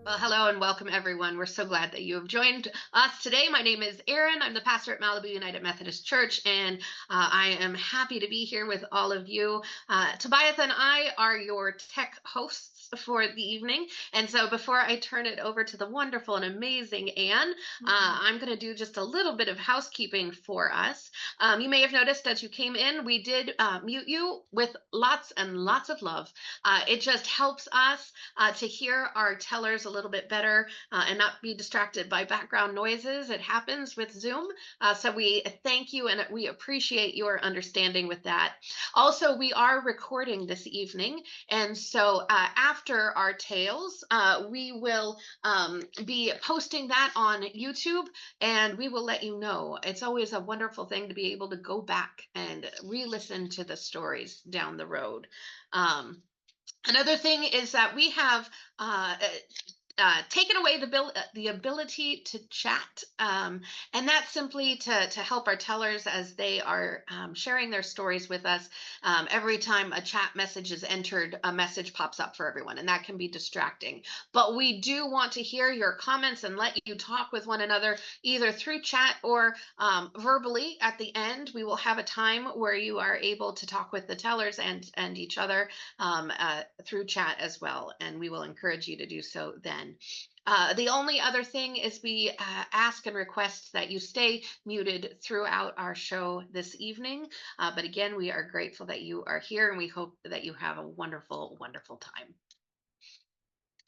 Well, hello and welcome, everyone. We're so glad that you have joined us today. My name is Erin. I'm the pastor at Malibu United Methodist Church, and I am happy to be here with all of you. Tobias and I are your tech hosts for the evening. And so before I turn it over to the wonderful and amazing Anne, I'm going to do just a little bit of housekeeping for us. You may have noticed as you came in, we did mute you with lots and lots of love. It just helps us to hear our tellers a little bit better and not be distracted by background noises. It happens with Zoom. So we thank you and we appreciate your understanding with that. Also, we are recording this evening. And so after our tales, we will be posting that on YouTube and we will let you know. It's always a wonderful thing to be able to go back and re-listen to the stories down the road. Another thing is that we have taken away the ability to chat, and that's simply to help our tellers as they are sharing their stories with us. Every time a chat message is entered, a message pops up for everyone, and that can be distracting. But we do want to hear your comments and let you talk with one another, either through chat or verbally. At the end, we will have a time where you are able to talk with the tellers and each other through chat as well, and we will encourage you to do so then. The only other thing is we ask and request that you stay muted throughout our show this evening. But again, we are grateful that you are here and we hope that you have a wonderful, wonderful time.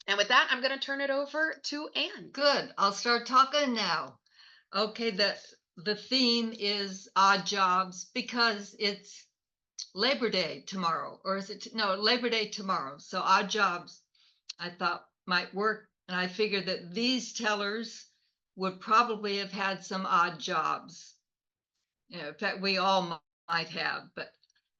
And with that, I'm going to turn it over to Anne. Good. I'll start talking now. Okay, the theme is odd jobs because it's Labor Day tomorrow, or is it? No, Labor Day tomorrow. So odd jobs I thought might work. And I figured that these tellers would probably have had some odd jobs. In fact, we all might have. But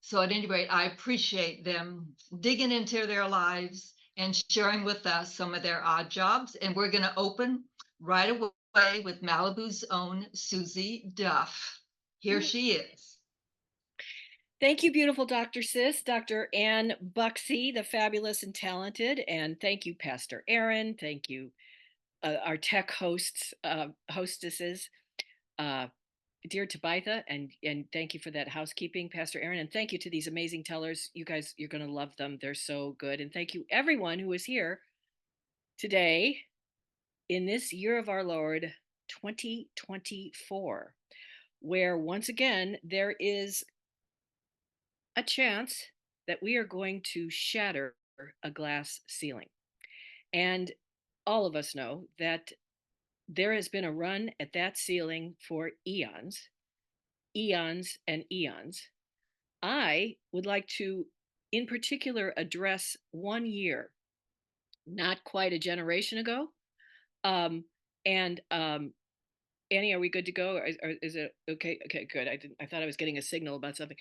so at any rate, I appreciate them digging into their lives and sharing with us some of their odd jobs. And we're going to open right away with Malibu's own Susie Duff. Here she is. Thank you, beautiful Dr. Sis, Dr. Ann Buxey, the fabulous and talented, and thank you, Pastor Erin. Thank you, our tech hostesses, dear Tabitha, and thank you for that housekeeping, Pastor Erin, and thank you to these amazing tellers. You guys, you're going to love them. They're so good, and thank you everyone who is here today in this year of our Lord, 2024, where once again there is a chance that we are going to shatter a glass ceiling. And all of us know that there has been a run at that ceiling for eons, eons and eons. I would like to, in particular, address 1 year, not quite a generation ago. And Annie, are we good to go? Or is it okay? Okay, good. I thought I was getting a signal about something.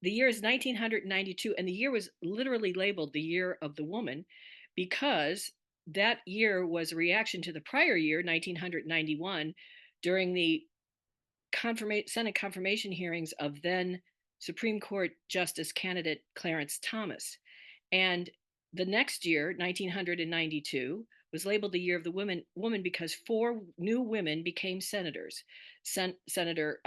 The year is 1992, and the year was literally labeled the year of the woman because that year was a reaction to the prior year, 1991, during the Senate confirmation hearings of then Supreme Court Justice candidate Clarence Thomas. And the next year, 1992, was labeled the year of the woman because 4 new women became senators. Senator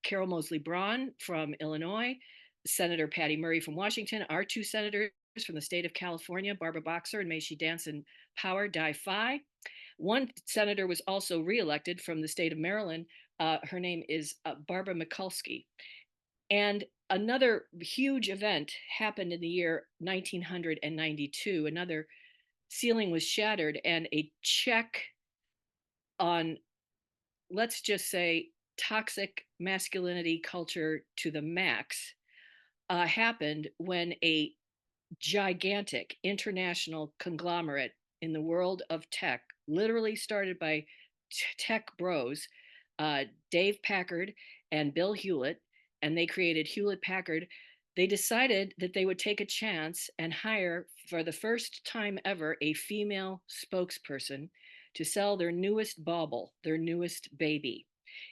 Carol Moseley Braun from Illinois, Senator Patty Murray from Washington, our 2 senators from the state of California, Barbara Boxer and May She Dance in Power, Die Phi. 1 senator was also reelected from the state of Maryland. Her name is Barbara Mikulski. And another huge event happened in the year 1992. Another ceiling was shattered and a check on, let's just say, toxic masculinity culture to the max happened when a gigantic international conglomerate in the world of tech, literally started by tech bros, Dave Packard and Bill Hewlett, and they created Hewlett Packard. They decided that they would take a chance and hire, for the first time ever, a female spokesperson to sell their newest bauble, their newest baby.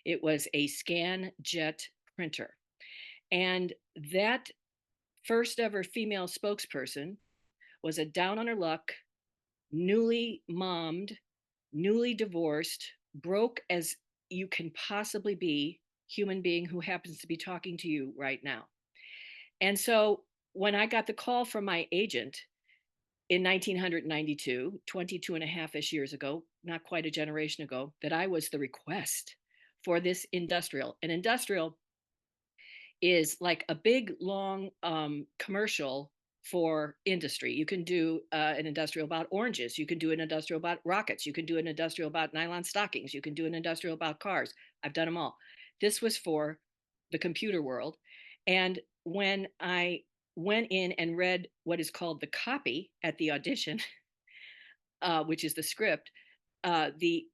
It was a scan jet printer. And that first ever female spokesperson was a down on her luck newly mommed, newly divorced, broke as you can possibly be human being who happens to be talking to you right now. And so when I got the call from my agent in 1992, 22 and a half-ish years ago, not quite a generation ago, that I was the request for this industrial. An industrial is like a big, long commercial for industry. You can do an industrial about oranges. You can do an industrial about rockets. You can do an industrial about nylon stockings. You can do an industrial about cars. I've done them all. This was for the computer world. And when I went in and read what is called the copy at the audition, which is the script, the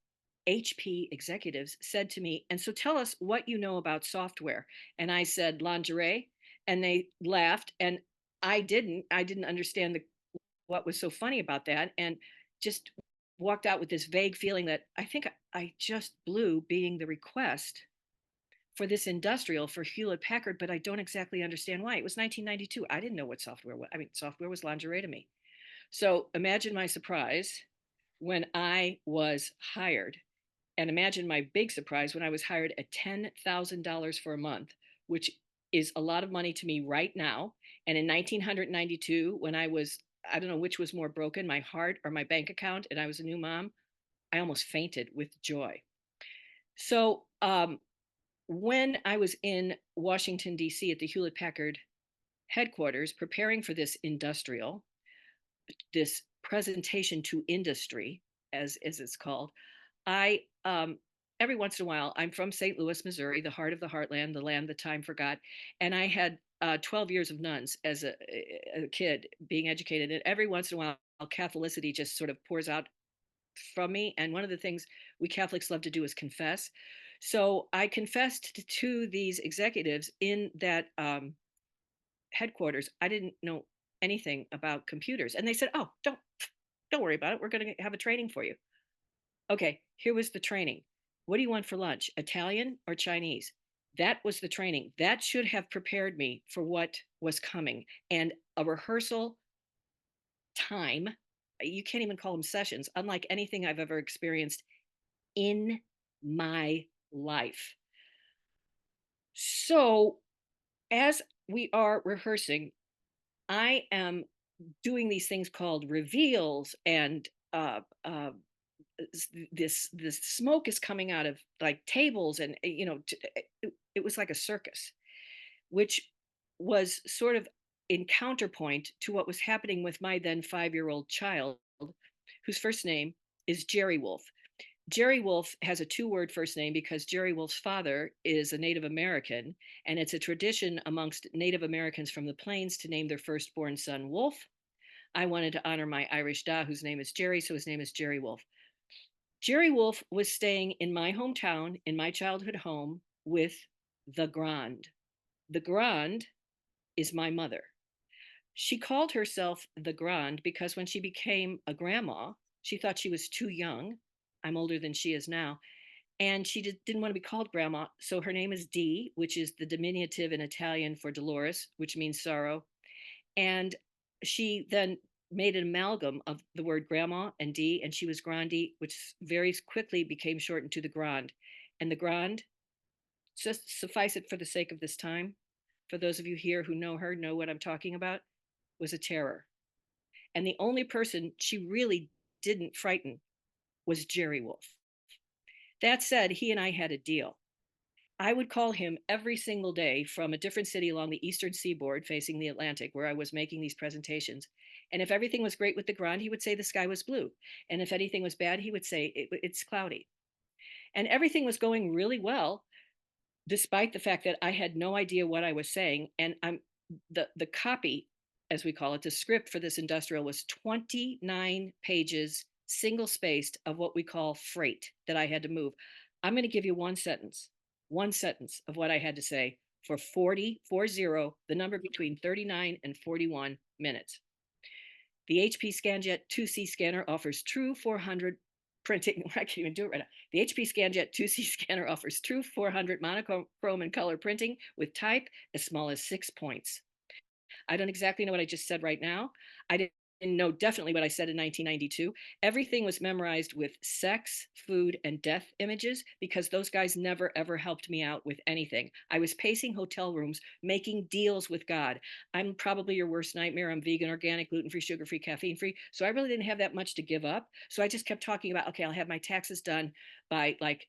HP executives said to me, and so tell us what you know about software. And I said, lingerie. And they laughed. And I didn't understand what was so funny about that. And just walked out with this vague feeling that I think I just blew being the request for this industrial for Hewlett Packard, but I don't exactly understand why. It was 1992. I didn't know what software was. I mean, software was lingerie to me. So imagine my surprise when I was hired. And imagine my big surprise when I was hired at $10,000 for a month, which is a lot of money to me right now. And in 1992, when I don't know which was more broken, my heart or my bank account, and I was a new mom, I almost fainted with joy. So when I was in Washington, D.C. at the Hewlett Packard headquarters preparing for this industrial, this presentation to industry, as it's called, I every once in a while, I'm from St. Louis, Missouri, the heart of the heartland, the land that time forgot, and I had 12 years of nuns as a kid being educated, and every once in a while, Catholicity just sort of pours out from me. And one of the things we Catholics love to do is confess. So I confessed to these executives in that headquarters. I didn't know anything about computers, and they said, "Oh, don't worry about it. We're going to have a training for you." Okay, here was the training. What do you want for lunch? Italian or Chinese? That was the training. That should have prepared me for what was coming. And a rehearsal time, you can't even call them sessions, unlike anything I've ever experienced in my life. So, as we are rehearsing, I am doing these things called reveals, and this smoke is coming out of like tables, and it was like a circus, which was sort of in counterpoint to what was happening with my then 5-year-old child, whose first name is Jerry Wolf. Jerry Wolf has a 2-word first name because Jerry Wolf's father is a Native American, and it's a tradition amongst Native Americans from the plains to name their firstborn son Wolf. I wanted to honor my Irish da, whose name is Jerry, so his name is Jerry Wolf. Jerry Wolf was staying in my hometown, in my childhood home, with the Grande. The Grande is my mother. She called herself the Grande because when she became a grandma, she thought she was too young. I'm older than she is now. And she didn't want to be called grandma. So her name is Dee, which is the diminutive in Italian for Dolores, which means sorrow. And she then made an amalgam of the word grandma and Dee, and she was Grandi, which very quickly became shortened to the Grande. And the Grande, just suffice it for the sake of this time, for those of you here who know her, know what I'm talking about, was a terror. And the only person she really didn't frighten was Jerry Wolf. That said, he and I had a deal. I would call him every single day from a different city along the eastern seaboard facing the Atlantic where I was making these presentations. And if everything was great with the Grande, he would say the sky was blue. And if anything was bad, he would say it's cloudy. And everything was going really well, despite the fact that I had no idea what I was saying. And the copy, as we call it, the script for this industrial was 29 pages, single spaced, of what we call freight that I had to move. I'm going to give you one sentence of what I had to say for 40, the number between 39 and 41 minutes. The HP ScanJet 2C scanner offers true 400 printing. I can't even do it right now. The HP ScanJet 2C scanner offers true 400 monochrome and color printing with type as small as 6 points. I don't exactly know what I just said right now. I didn't know definitely what I said in 1992. Everything was memorized with sex, food, and death images because those guys never ever helped me out with anything. I was pacing hotel rooms, making deals with God. I'm probably your worst nightmare. I'm vegan, organic, gluten-free, sugar-free, caffeine-free. So I really didn't have that much to give up. So I just kept talking about, okay, I'll have my taxes done by like,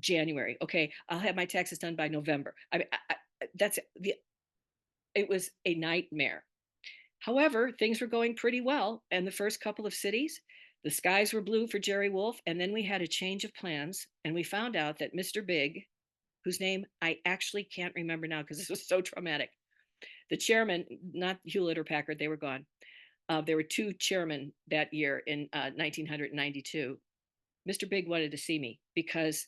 January. Okay, I'll have my taxes done by November. That's the, it was a nightmare. However, things were going pretty well. And the first couple of cities, the skies were blue for Jerry Wolf. And then we had a change of plans. And we found out that Mr. Big, whose name I actually can't remember now because this was so traumatic, the chairman, not Hewlett or Packard, they were gone. There were two chairmen that year in 1992. Mr. Big wanted to see me because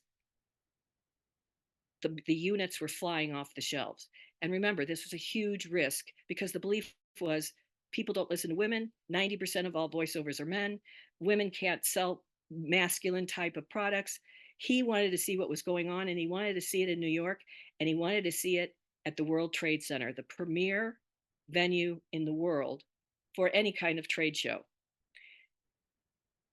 the units were flying off the shelves. And remember, this was a huge risk because the belief was people don't listen to women. 90% of all voiceovers are men. Women can't sell masculine type of products. He wanted to see what was going on, and he wanted to see it in New York, and he wanted to see it at the World Trade Center, the premier venue in the world for any kind of trade show.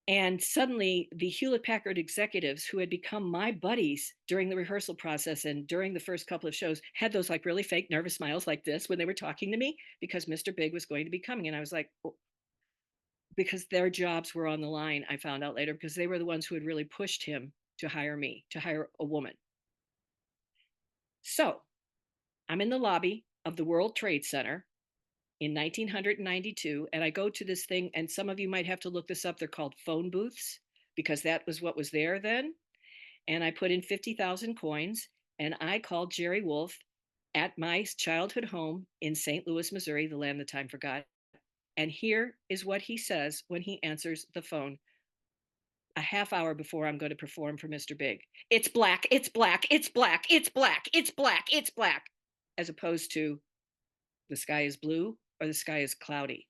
And suddenly, the Hewlett Packard executives who had become my buddies during the rehearsal process and during the first couple of shows had those like really fake nervous smiles like this when they were talking to me because Mr. Big was going to be coming. And I was like, oh, because their jobs were on the line, I found out later, because they were the ones who had really pushed him to hire me, to hire a woman. So I'm in the lobby of the World Trade Center in 1992, and I go to this thing, and some of you might have to look this up. They're called phone booths because that was what was there then. And I put in 50,000 coins, and I called Jerry Wolf at my childhood home in St. Louis, Missouri, the land the time forgot. And here is what he says when he answers the phone a half hour before I'm going to perform for Mr. Big. It's black, it's black, it's black, it's black, it's black, it's black, as opposed to the sky is blue or the sky is cloudy.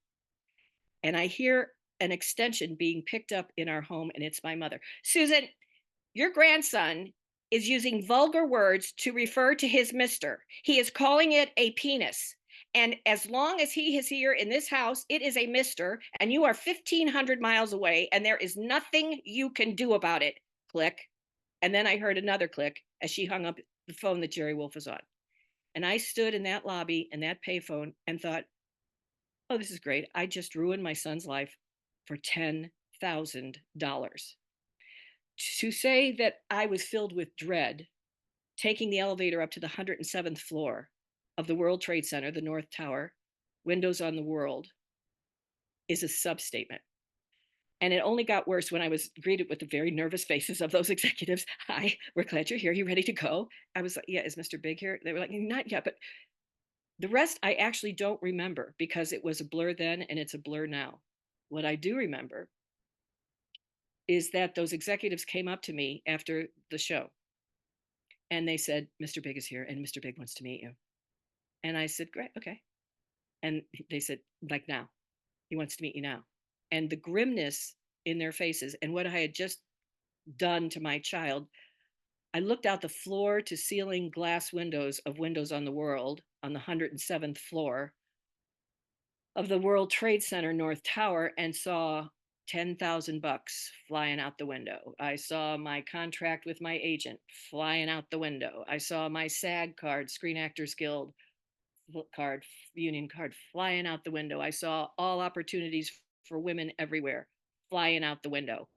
And I hear an extension being picked up in our home, and it's my mother. Susan, your grandson is using vulgar words to refer to his mister. He is calling it a penis. And as long as he is here in this house, it is a mister, and you are 1,500 miles away, and there is nothing you can do about it. Click. And then I heard another click as she hung up the phone that Jerry Wolf was on. And I stood in that lobby and that payphone and thought, oh, this is great. I just ruined my son's life for $10,000. To say that I was filled with dread, taking the elevator up to the 107th floor of the World Trade Center, the North Tower, windows on the world, is a substatement. And it only got worse when I was greeted with the very nervous faces of those executives. Hi, we're glad you're here. You ready to go? I was like, yeah, is Mr. Big here? They were like, not yet, but the rest I actually don't remember because it was a blur then and it's a blur now. What I do remember is that those executives came up to me after the show and they said, Mr. Big is here and Mr. Big wants to meet you. And I said, great, okay. And they said, like now, he wants to meet you now. And the grimness in their faces and what I had just done to my child, I looked out the floor to ceiling glass windows of Windows on the World on the 107th floor of the World Trade Center North Tower and saw 10,000 bucks flying out the window. I saw my contract with my agent flying out the window. I saw my SAG card, Screen Actors Guild card, union card flying out the window. I saw all opportunities for women everywhere flying out the window.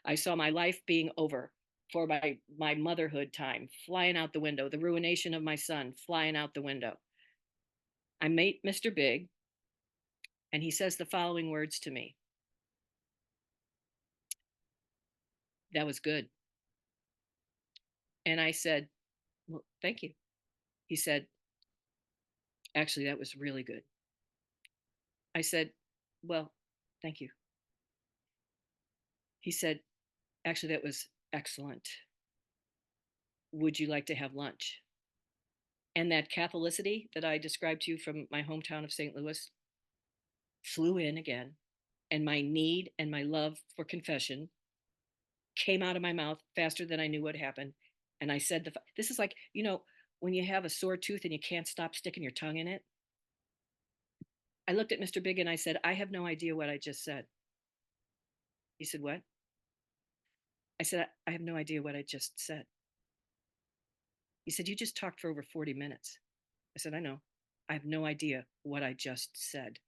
I saw my life being over for my motherhood time flying out the window, the ruination of my son flying out the window. I meet Mr. Big, and he says the following words to me. That was good. And I said, well, thank you. He said, actually, that was really good. I said, well, thank you. He said, actually, that was excellent. Would you like to have lunch? And that Catholicity that I described to you from my hometown of St. Louis flew in again. And my need and my love for confession came out of my mouth faster than I knew what happened. And I said, this is like, when you have a sore tooth and you can't stop sticking your tongue in it. I looked at Mr. Big and I said, I have no idea what I just said. He said, what? I said, I have no idea what I just said. He said, you just talked for over 40 minutes. I said, I know. I have no idea what I just said.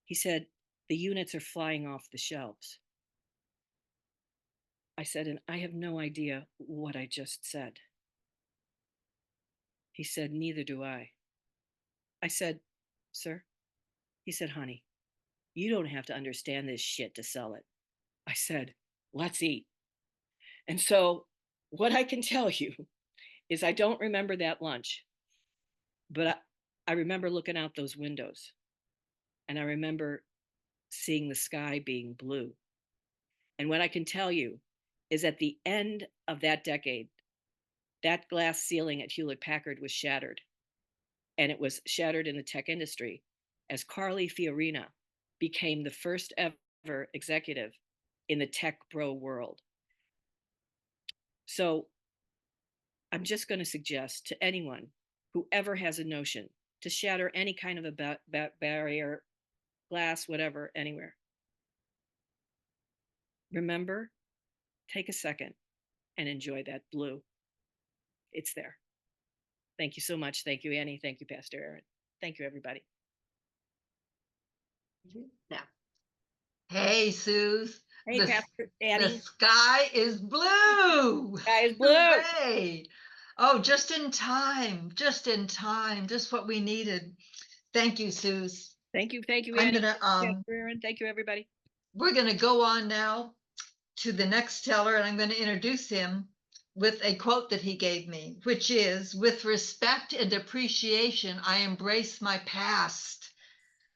He said, the units are flying off the shelves. I said, and I have no idea what I just said. He said, neither do I. I said, sir? He said, honey, you don't have to understand this shit to sell it. I said, let's eat. And so what I can tell you is I don't remember that lunch, but I remember looking out those windows and I remember seeing the sky being blue. And what I can tell you is at the end of that decade, that glass ceiling at Hewlett Packard was shattered. And it was shattered in the tech industry as Carly Fiorina became the first ever executive in the tech bro world. So I'm just going to suggest to anyone who ever has a notion to shatter any kind of a barrier, glass, whatever, anywhere. Remember, take a second and enjoy that blue. It's there. Thank you so much. Thank you, Annie. Thank you, Pastor Aaron. Thank you, everybody. Yeah. Hey, Suze. Hey, Pastor Annie. The sky is blue. Sky is blue. Hooray. Oh, just in time. Just in time. Just what we needed. Thank you, Suze. Thank you, Annie. Pastor Aaron. Thank you, everybody. We're going to go on now to the next teller, and I'm going to introduce him with a quote that he gave me, which is, with respect and appreciation, I embrace my past.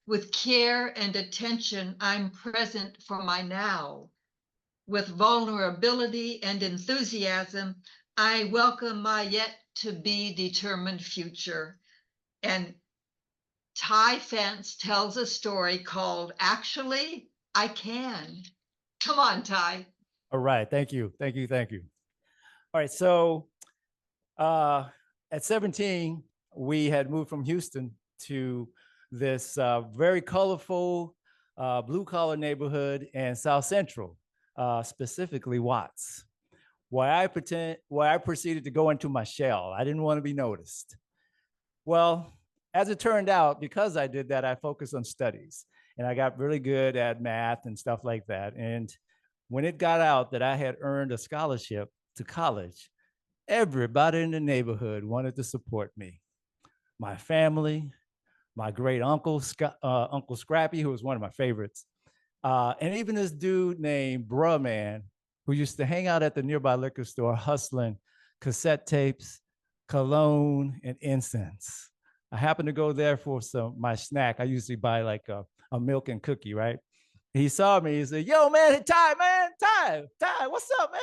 With care and attention, I'm present for my now. With vulnerability and enthusiasm, I welcome my yet to be determined future. And Ty Fance tells a story called Actually, I Can. Come on, Ty. All right. Thank you. Thank you. Thank you. All right. So at 17, we had moved from Houston to this very colorful blue collar neighborhood in South Central, specifically Watts, where I proceeded to go into my shell. I didn't want to be noticed. Well, as it turned out, because I did that, I focused on studies and I got really good at math and stuff like that. And when it got out that I had earned a scholarship to college, everybody in the neighborhood wanted to support me. My family, my great uncle, Uncle Scrappy, who was one of my favorites, and even this dude named Bruh Man, who used to hang out at the nearby liquor store hustling cassette tapes, cologne, and incense. I happened to go there for my snack. I usually buy like a milk and cookie, right? He saw me, he said, yo, man, Ty, what's up, man?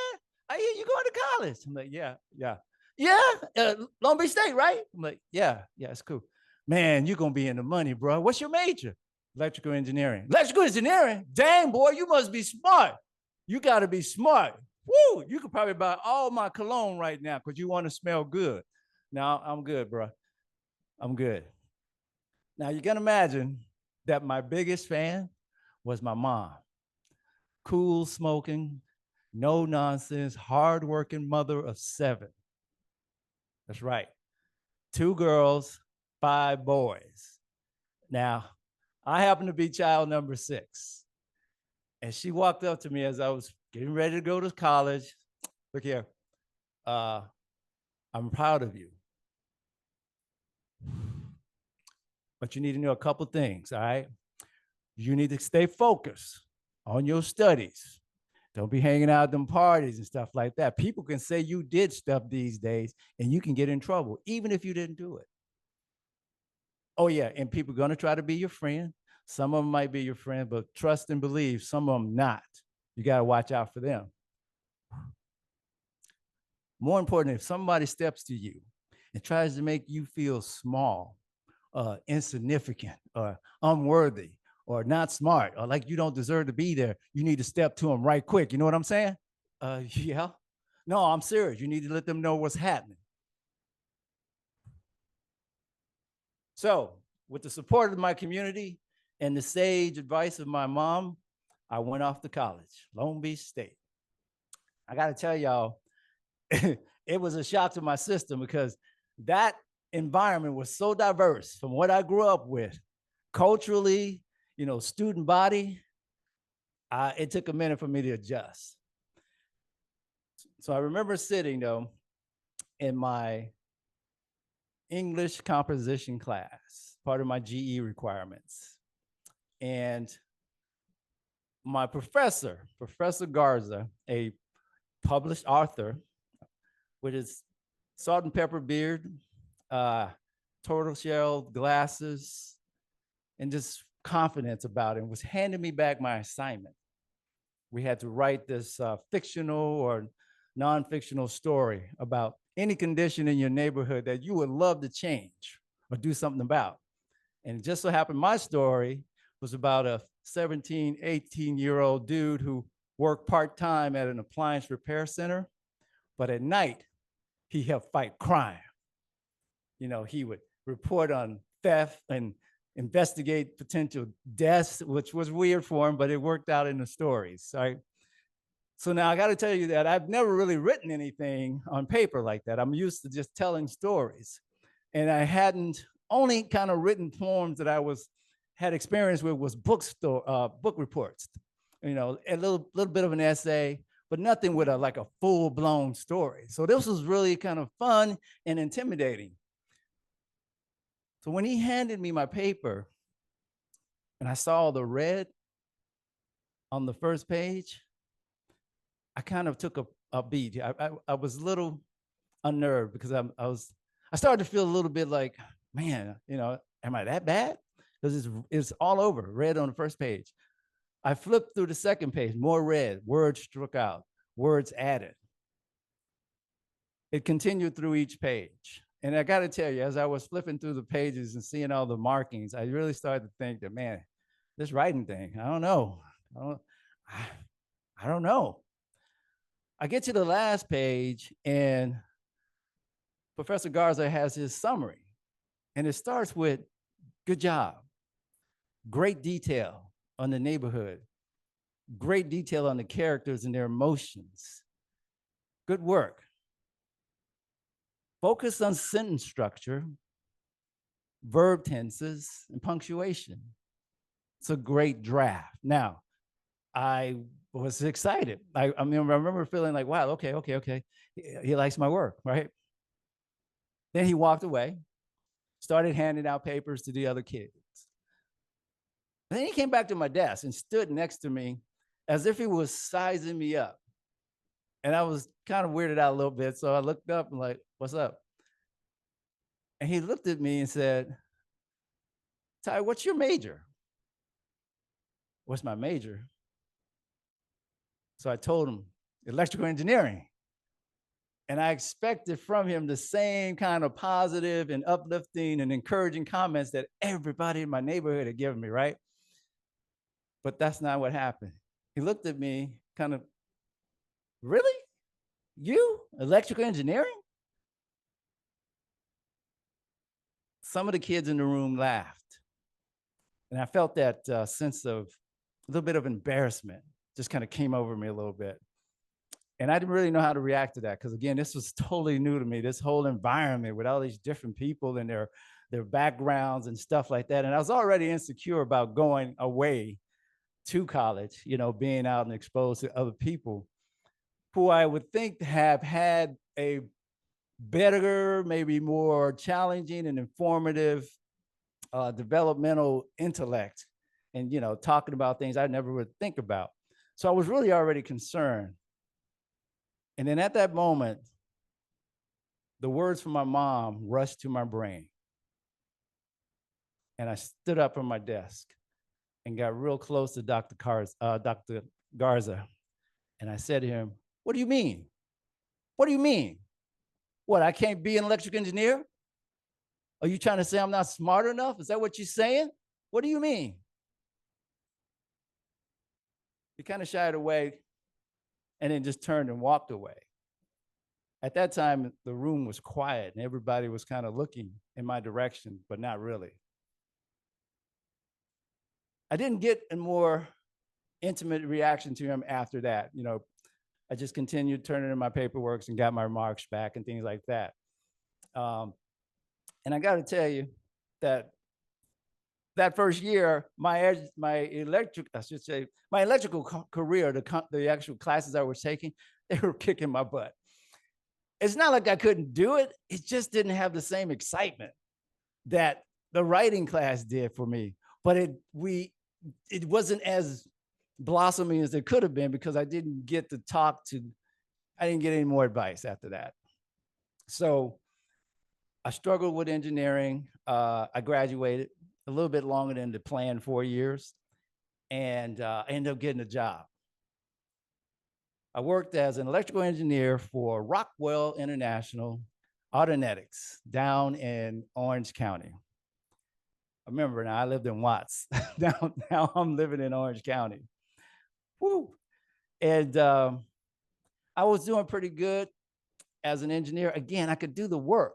I hear you going to college. I'm like, yeah, Long Beach State, right? I'm like, yeah, it's cool. Man, you're going to be in the money, bro. What's your major? Electrical engineering. Electrical engineering? Dang, boy, you must be smart. You got to be smart. Woo, you could probably buy all my cologne right now because you want to smell good. Now, I'm good, bro. I'm good. Now, you can imagine that my biggest fan was my mom. Cool smoking, no nonsense, hardworking mother of 7. That's right. 2 girls, 5 boys. Now, I happen to be child number 6. And she walked up to me as I was getting ready to go to college. Look here. I'm proud of you. But you need to know a couple things, all right? You need to stay focused on your studies. Don't be hanging out at them parties and stuff like that. People can say you did stuff these days and you can get in trouble, even if you didn't do it. Oh yeah, and people are gonna try to be your friend. Some of them might be your friend, but trust and believe, some of them not. You gotta watch out for them. More important, if somebody steps to you and tries to make you feel small, insignificant, or unworthy, or not smart, or like you don't deserve to be there, you need to step to them right quick. You know what I'm saying? Yeah. No, I'm serious. You need to let them know what's happening. So with the support of my community and the sage advice of my mom, I went off to college, Long Beach State. I got to tell y'all, it was a shock to my system because that environment was so diverse from what I grew up with, culturally, student body. It took a minute for me to adjust. So I remember sitting though in my English composition class, part of my GE requirements. And my professor, Professor Garza, a published author with his salt and pepper beard, turtle shell glasses, and just confidence about it, was handing me back my assignment. We had to write this fictional or non-fictional story about any condition in your neighborhood that you would love to change or do something about. And it just so happened my story was about a 17, 18-year-old dude who worked part-time at an appliance repair center, but at night, he helped fight crime. He would report on theft and investigate potential deaths, which was weird for him, but it worked out in the stories, right? So now I got to tell you that I've never really written anything on paper like that. I'm used to just telling stories. And I hadn't only kind of written poems that I had experience with was book reports, a little bit of an essay, but nothing with like a full-blown story. So this was really kind of fun and intimidating. So when he handed me my paper and I saw the red on the first page, I kind of took a beat. I was a little unnerved because I started to feel a little bit like, man, am I that bad? Because it's all over, red on the first page. I flipped through the second page, more red, words struck out, words added. It continued through each page. And I got to tell you, as I was flipping through the pages and seeing all the markings, I really started to think that, man, this writing thing, I don't know. I don't know. I get to the last page and Professor Garza has his summary. And it starts with, good job, great detail on the neighborhood, great detail on the characters and their emotions, good work. Focus on sentence structure, verb tenses, and punctuation. It's a great draft. Now, I was excited. I remember feeling like, wow, okay. He likes my work, right? Then he walked away, started handing out papers to the other kids. And then he came back to my desk and stood next to me as if he was sizing me up. And I was kind of weirded out a little bit. So I looked up and like, what's up? And he looked at me and said, Ty, what's your major? What's my major? So I told him, electrical engineering. And I expected from him the same kind of positive and uplifting and encouraging comments that everybody in my neighborhood had given me, right? But that's not what happened. He looked at me kind of, really? You? Electrical engineering? Some of the kids in the room laughed. And I felt that sense of a little bit of embarrassment just kind of came over me a little bit. And I didn't really know how to react to that because, again, this was totally new to me, this whole environment with all these different people and their backgrounds and stuff like that. And I was already insecure about going away to college, being out and exposed to other people who I would think have had a better, maybe more challenging and informative developmental intellect and, talking about things I never would think about. So I was really already concerned. And then at that moment, the words from my mom rushed to my brain. And I stood up from my desk and got real close to Dr. Garza. And I said to him, what do you mean? What do you mean? What, I can't be an electrical engineer? Are you trying to say I'm not smart enough? Is that what you're saying? What do you mean? He kind of shied away and then just turned and walked away. At that time, the room was quiet and everybody was kind of looking in my direction, but not really. I didn't get a more intimate reaction to him after that. I just continued turning in my paperwork and got my marks back and things like that. And I got to tell you that first year, my electrical career, the actual classes I was taking, they were kicking my butt. It's not like I couldn't do it. It just didn't have the same excitement that the writing class did for me. But it wasn't as blossoming as it could have been because I didn't get any more advice after that. So I struggled with engineering. I graduated a little bit longer than the planned 4 years, and I ended up getting a job. I worked as an electrical engineer for Rockwell International Autonetics down in Orange County. I remember now I lived in Watts. now I'm living in Orange County. Woo. And I was doing pretty good as an engineer. Again, I could do the work,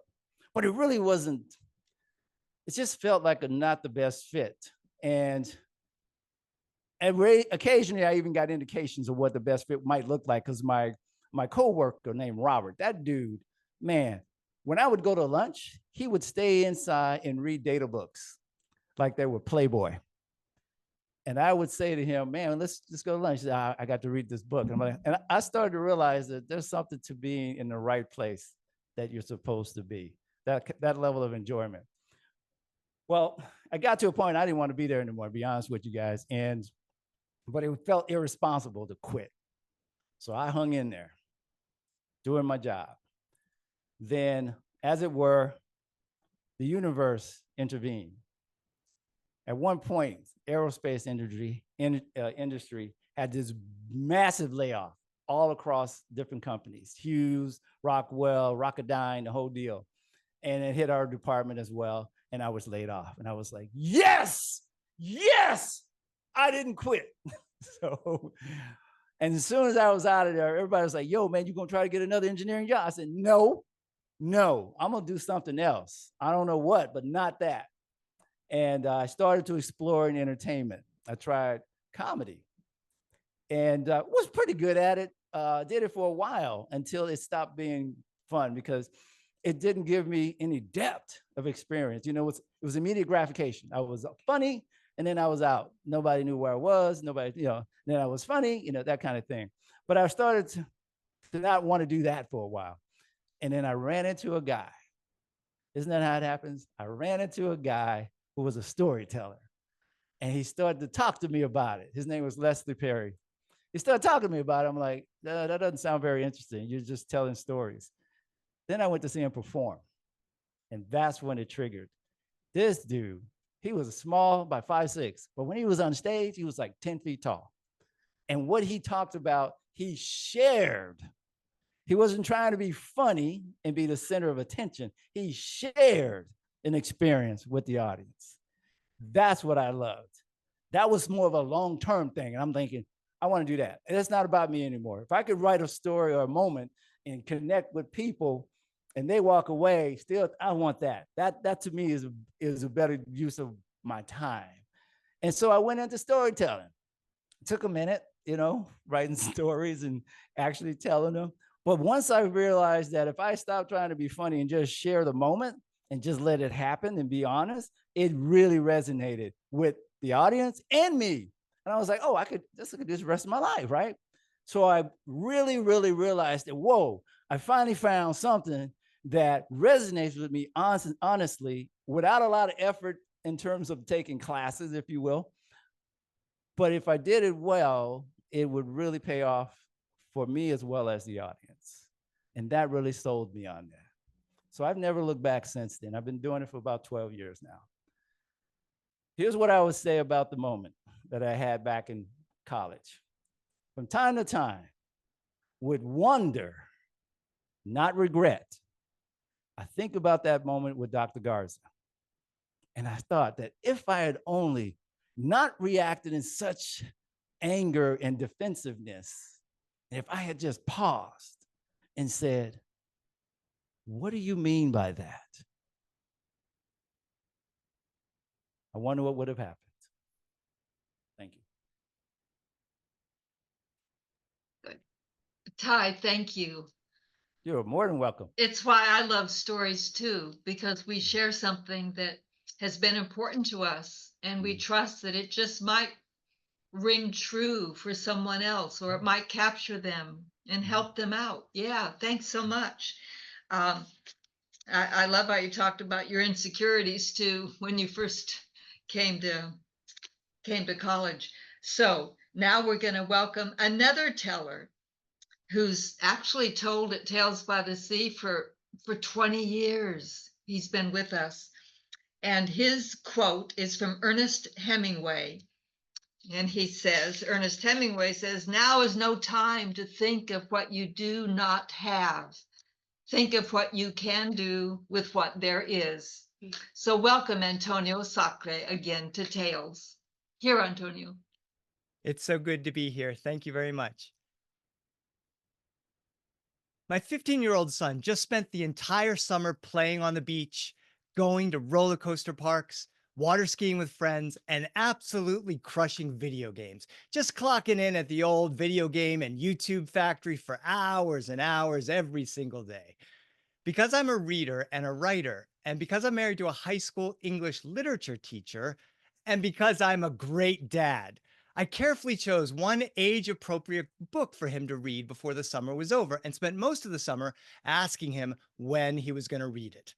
but it really wasn't. It just felt like not the best fit. And occasionally I even got indications of what the best fit might look like because my coworker named Robert, that dude, man, when I would go to lunch, he would stay inside and read data books like they were Playboy. And I would say to him, man, let's go to lunch. I got to read this book. And I started to realize that there's something to being in the right place that you're supposed to be, that level of enjoyment. Well, I got to a point I didn't want to be there anymore, to be honest with you guys. But it felt irresponsible to quit. So I hung in there, doing my job. Then, as it were, the universe intervened. At one point, aerospace industry had this massive layoff all across different companies, Hughes, Rockwell, Rocketdyne, the whole deal. And it hit our department as well. And I was laid off. And I was like, yes, I didn't quit. So, and as soon as I was out of there, everybody was like, yo, man, you gonna try to get another engineering job? I said, no, I'm gonna do something else. I don't know what, but not that. And I started to explore in entertainment. I tried comedy and was pretty good at it. Did it for a while until it stopped being fun because it didn't give me any depth of experience. It was immediate gratification. I was funny and then I was out. Nobody knew where I was. Then I was funny, that kind of thing. But I started to not want to do that for a while. And then I ran into a guy. Isn't that how it happens? I ran into a guy who was a storyteller. And he started to talk to me about it. His name was Leslie Perry. He started talking to me about it. I'm like, that doesn't sound very interesting. You're just telling stories. Then I went to see him perform. And that's when it triggered. This dude, he was small by 5'6", but when he was on stage, he was like 10 feet tall. And what he talked about, he shared. He wasn't trying to be funny and be the center of attention. He shared an experience with the audience. That's what I loved. That was more of a long-term thing. And I'm thinking, I want to do that. And it's not about me anymore. If I could write a story or a moment and connect with people and they walk away, still, I want that. That to me is a better use of my time. And so I went into storytelling. It took a minute, writing stories and actually telling them. But once I realized that if I stopped trying to be funny and just share the moment and just let it happen and be honest, it really resonated with the audience and me. And I was like, oh, I could do this the rest of my life, right? So I really, really realized that, whoa, I finally found something that resonates with me honestly, without a lot of effort in terms of taking classes, if you will. But if I did it well, it would really pay off for me as well as the audience. And that really sold me on that. So I've never looked back since then. I've been doing it for about 12 years now. Here's what I would say about the moment that I had back in college. From time to time, with wonder, not regret, I think about that moment with Dr. Garza. And I thought that if I had only not reacted in such anger and defensiveness, and if I had just paused and said, what do you mean by that? I wonder what would have happened. Ty, thank you. You're more than welcome. It's why I love stories too, because we share something that has been important to us and we trust that it just might ring true for someone else or it might capture them and help them out. Yeah, thanks so much. Um, I love how you talked about your insecurities too when you first came to college. So now we're going to welcome another teller who's actually told at Tales by the Sea for 20 years. He's been with us. And his quote is from Ernest Hemingway. And Ernest Hemingway says, now is no time to think of what you do not have. Think of what you can do with what there is. So welcome, Antonio Sacre, again to Tales. Here, Antonio. It's so good to be here. Thank you very much. My 15-year-old son just spent the entire summer playing on the beach, going to roller coaster parks, water skiing with friends, and absolutely crushing video games. Just clocking in at the old video game and YouTube factory for hours and hours every single day. Because I'm a reader and a writer, and because I'm married to a high school English literature teacher, and because I'm a great dad, I carefully chose one age-appropriate book for him to read before the summer was over and spent most of the summer asking him when he was going to read it.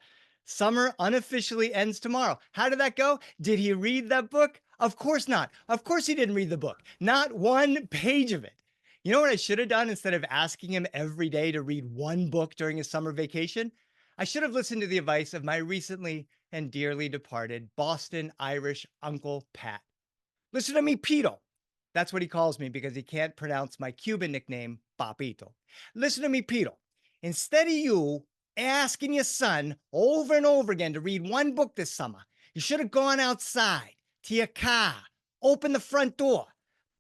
Summer unofficially ends tomorrow. How did that go? Did he read that book? Of course not. Of course he didn't read the book. Not one page of it. You know what I should have done instead of asking him every day to read one book during his summer vacation? I should have listened to the advice of my recently and dearly departed Boston Irish Uncle Pat. Listen to me, Pito. That's what he calls me because he can't pronounce my Cuban nickname, Papito. Listen to me, Pito. Instead of you asking your son over and over again to read one book this summer, you should have gone outside to your car, open the front door,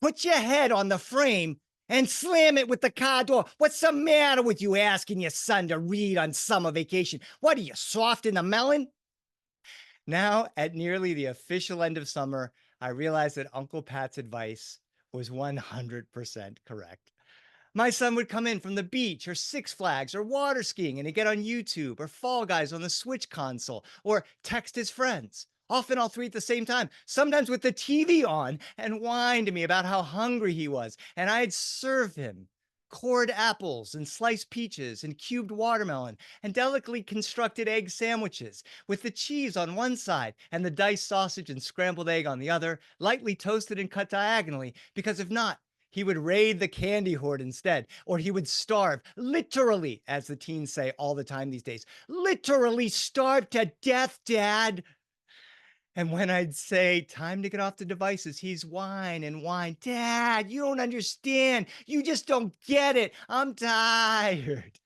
put your head on the frame, and slam it with the car door. What's the matter with you asking your son to read on summer vacation? What are you, soft in the melon? Now, at nearly the official end of summer, I realized that Uncle Pat's advice was 100% correct. My son would come in from the beach or Six Flags or water skiing and he'd get on YouTube or Fall Guys on the Switch console or text his friends, often all three at the same time, sometimes with the TV on, and whine to me about how hungry he was. And I'd serve him cored apples and sliced peaches and cubed watermelon and delicately constructed egg sandwiches with the cheese on one side and the diced sausage and scrambled egg on the other, lightly toasted and cut diagonally, because if not, he would raid the candy hoard instead, or he would starve, literally, as the teens say all the time these days, literally starve to death, Dad. And when I'd say, time to get off the devices, he's whine and whine. Dad, you don't understand. You just don't get it. I'm tired.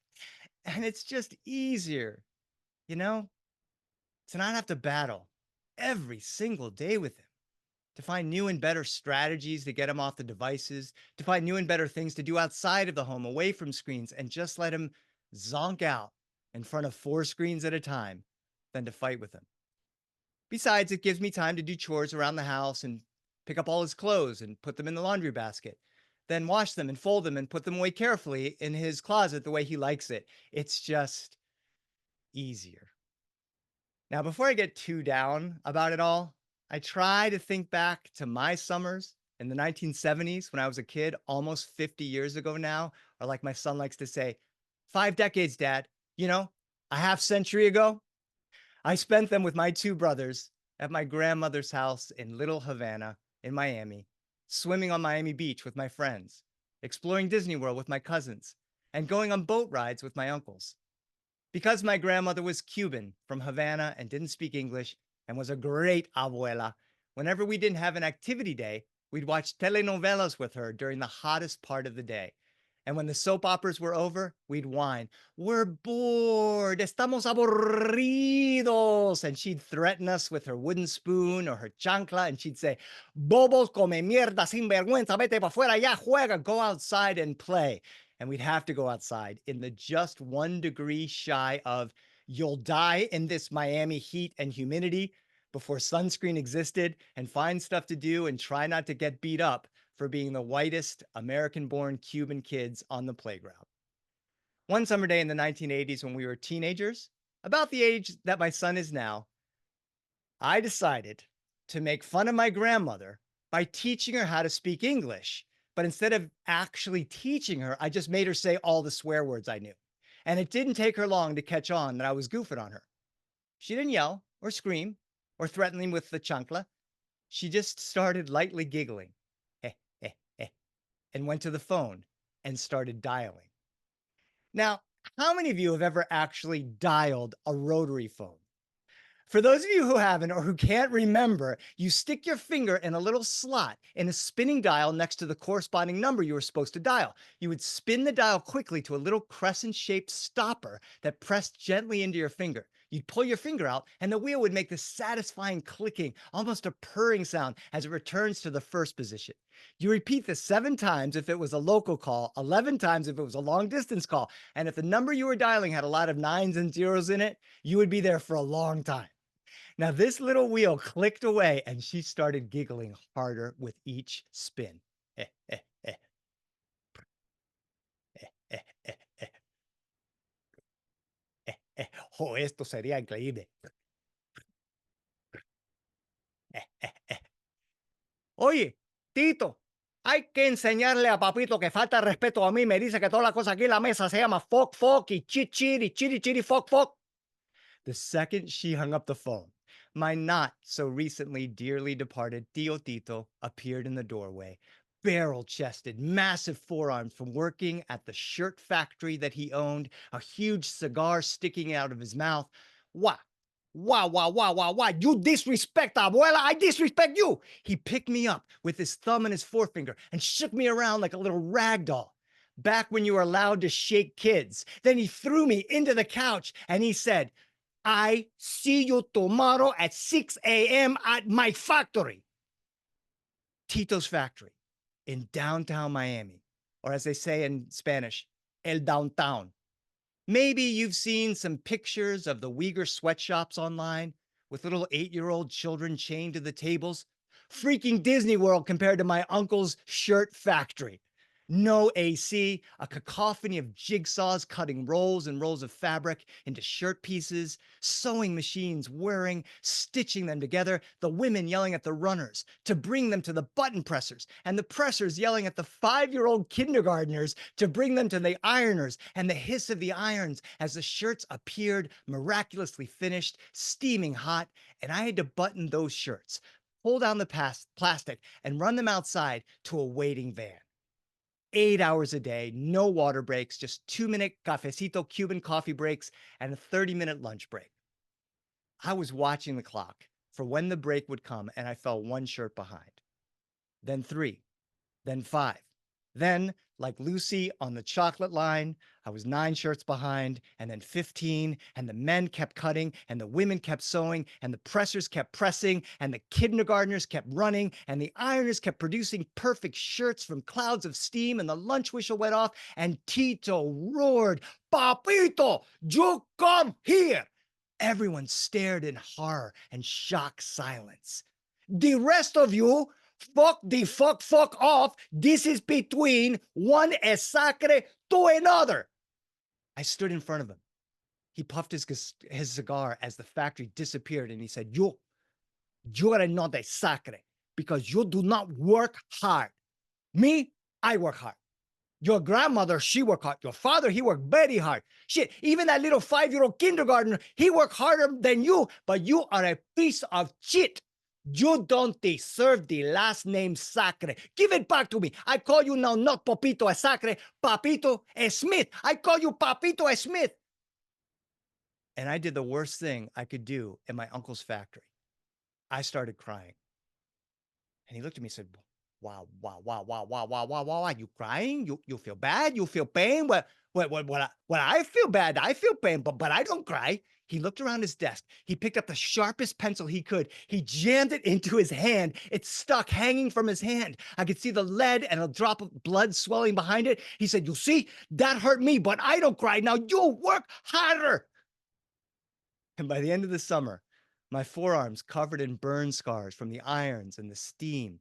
And it's just easier, you know, to not have to battle every single day with him, to find new and better strategies to get him off the devices, to find new and better things to do outside of the home, away from screens, and just let him zonk out in front of 4 screens at a time than to fight with him. Besides, it gives me time to do chores around the house and pick up all his clothes and put them in the laundry basket, then wash them and fold them and put them away carefully in his closet the way he likes it. It's just easier. Now, before I get too down about it all, I try to think back to my summers in the 1970s when I was a kid, almost 50 years ago now, or like my son likes to say, 5 decades, Dad, you know, a half century ago. I spent them with my 2 brothers at my grandmother's house in Little Havana in Miami, swimming on Miami Beach with my friends, exploring Disney World with my cousins, and going on boat rides with my uncles. Because my grandmother was Cuban from Havana and didn't speak English and was a great abuela, whenever we didn't have an activity day, we'd watch telenovelas with her during the hottest part of the day. And when the soap operas were over, we'd whine, we're bored, estamos aburridos. And she'd threaten us with her wooden spoon or her chancla, and she'd say, bobos come mierda sin vergüenza, vete pa fuera ya, juega, go outside and play. And we'd have to go outside in the just 1 degree shy of you'll die in this Miami heat and humidity before sunscreen existed, and find stuff to do and try not to get beat up for being the whitest American-born Cuban kids on the playground. One summer day in the 1980s when we were teenagers, about the age that my son is now, I decided to make fun of my grandmother by teaching her how to speak English. But instead of actually teaching her, I just made her say all the swear words I knew. And it didn't take her long to catch on that I was goofing on her. She didn't yell or scream or threaten me with the chancla. She just started lightly giggling, and went to the phone and started dialing. Now, how many of you have ever actually dialed a rotary phone? For those of you who haven't or who can't remember, you stick your finger in a little slot in a spinning dial next to the corresponding number you were supposed to dial. You would spin the dial quickly to a little crescent-shaped stopper that pressed gently into your finger. You'd pull your finger out, and the wheel would make this satisfying clicking, almost a purring sound as it returns to the first position. You repeat this 7 times if it was a local call, 11 times if it was a long-distance call, and if the number you were dialing had a lot of 9s and 0s in it, you would be there for a long time. Now, this little wheel clicked away, and she started giggling harder with each spin. Oh, esto sería increíble. Oye, Tito, hay que enseñarle a papito que falta de respeto a mí. Me dice que toda la cosa aquí en la mesa se llama foc foc y chiri chiri chiri foc foc. The second she hung up the phone, my not so recently dearly departed Tío Tito appeared in the doorway, barrel-chested, massive forearms from working at the shirt factory that he owned, a huge cigar sticking out of his mouth. Wah, wah, wah, wah, wah, wah, you disrespect abuela, I disrespect you. He picked me up with his thumb and his forefinger and shook me around like a little rag doll. Back when you were allowed to shake kids. Then he threw me into the couch and he said, I see you tomorrow at 6 a.m. at my factory. Tito's factory in downtown Miami, or as they say in Spanish, el downtown. Maybe you've seen some pictures of the Uyghur sweatshops online with little 8-year-old children chained to the tables. Freaking Disney World compared to my uncle's shirt factory. No AC, a cacophony of jigsaws cutting rolls and rolls of fabric into shirt pieces, sewing machines whirring, stitching them together, the women yelling at the runners to bring them to the button pressers, and the pressers yelling at the 5-year-old kindergartners to bring them to the ironers, and the hiss of the irons as the shirts appeared miraculously finished, steaming hot, and I had to button those shirts, pull down the plastic, and run them outside to a waiting van. 8 hours a day, no water breaks, just 2-minute cafecito Cuban coffee breaks and a 30-minute lunch break. I was watching the clock for when the break would come, and I fell 1 shirt behind. Then 3, then 5. Then, like Lucy on the chocolate line, I was 9 shirts behind, and then 15, and the men kept cutting, and the women kept sewing, and the pressers kept pressing, and the kindergartners kept running, and the ironers kept producing perfect shirts from clouds of steam, and the lunch whistle went off, and Tito roared, Papito, you come here! Everyone stared in horror and shocked silence. The rest of you, fuck the fuck off. This is between one Sacre to another. I stood in front of him. He puffed his cigar as the factory disappeared, and he said, you are not a Sacre because you do not work hard. Me, I work hard. Your grandmother, she worked hard. Your father, he worked very hard. Shit, even that little 5-year-old kindergartner, he worked harder than you, but you are a piece of shit. You don't deserve the last name Sacre. Give it back to me. I call you now not Papito Sacre, Papito Smith. I call you Papito Smith. And I did the worst thing I could do in my uncle's factory. I started crying. And he looked at me and said, wow, you crying? You feel bad? You feel pain? Well, I feel bad. I feel pain, but I don't cry. He looked around his desk. He picked up the sharpest pencil he could. He jammed it into his hand. It stuck hanging from his hand. I could see the lead and a drop of blood swelling behind it. He said, you see, that hurt me, but I don't cry. Now you work harder. And by the end of the summer, my forearms covered in burn scars from the irons and the steam,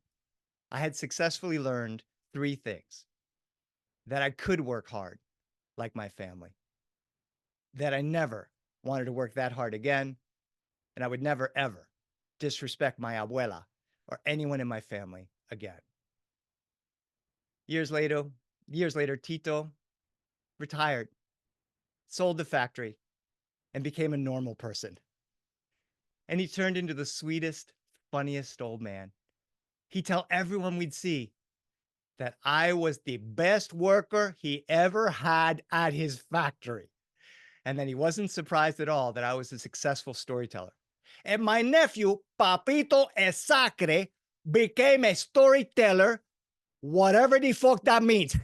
I had successfully learned 3 things: that I could work hard like my family, that I never wanted to work that hard again, and I would never, ever disrespect my abuela or anyone in my family again. Years later, Tito retired, sold the factory, and became a normal person. And he turned into the sweetest, funniest old man. He'd tell everyone we'd see that I was the best worker he ever had at his factory. And then he wasn't surprised at all that I was a successful storyteller. And my nephew, Papito Sacre, became a storyteller, whatever the fuck that means.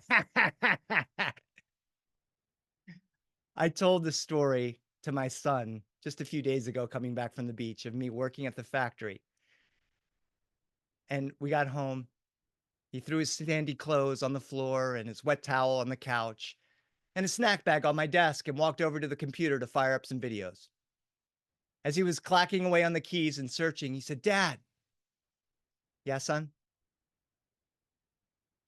I told the story to my son just a few days ago, coming back from the beach, of me working at the factory. And we got home. He threw his sandy clothes on the floor and his wet towel on the couch and a snack bag on my desk and walked over to the computer to fire up some videos. As he was clacking away on the keys and searching, he said, "Dad." "Yeah, son?"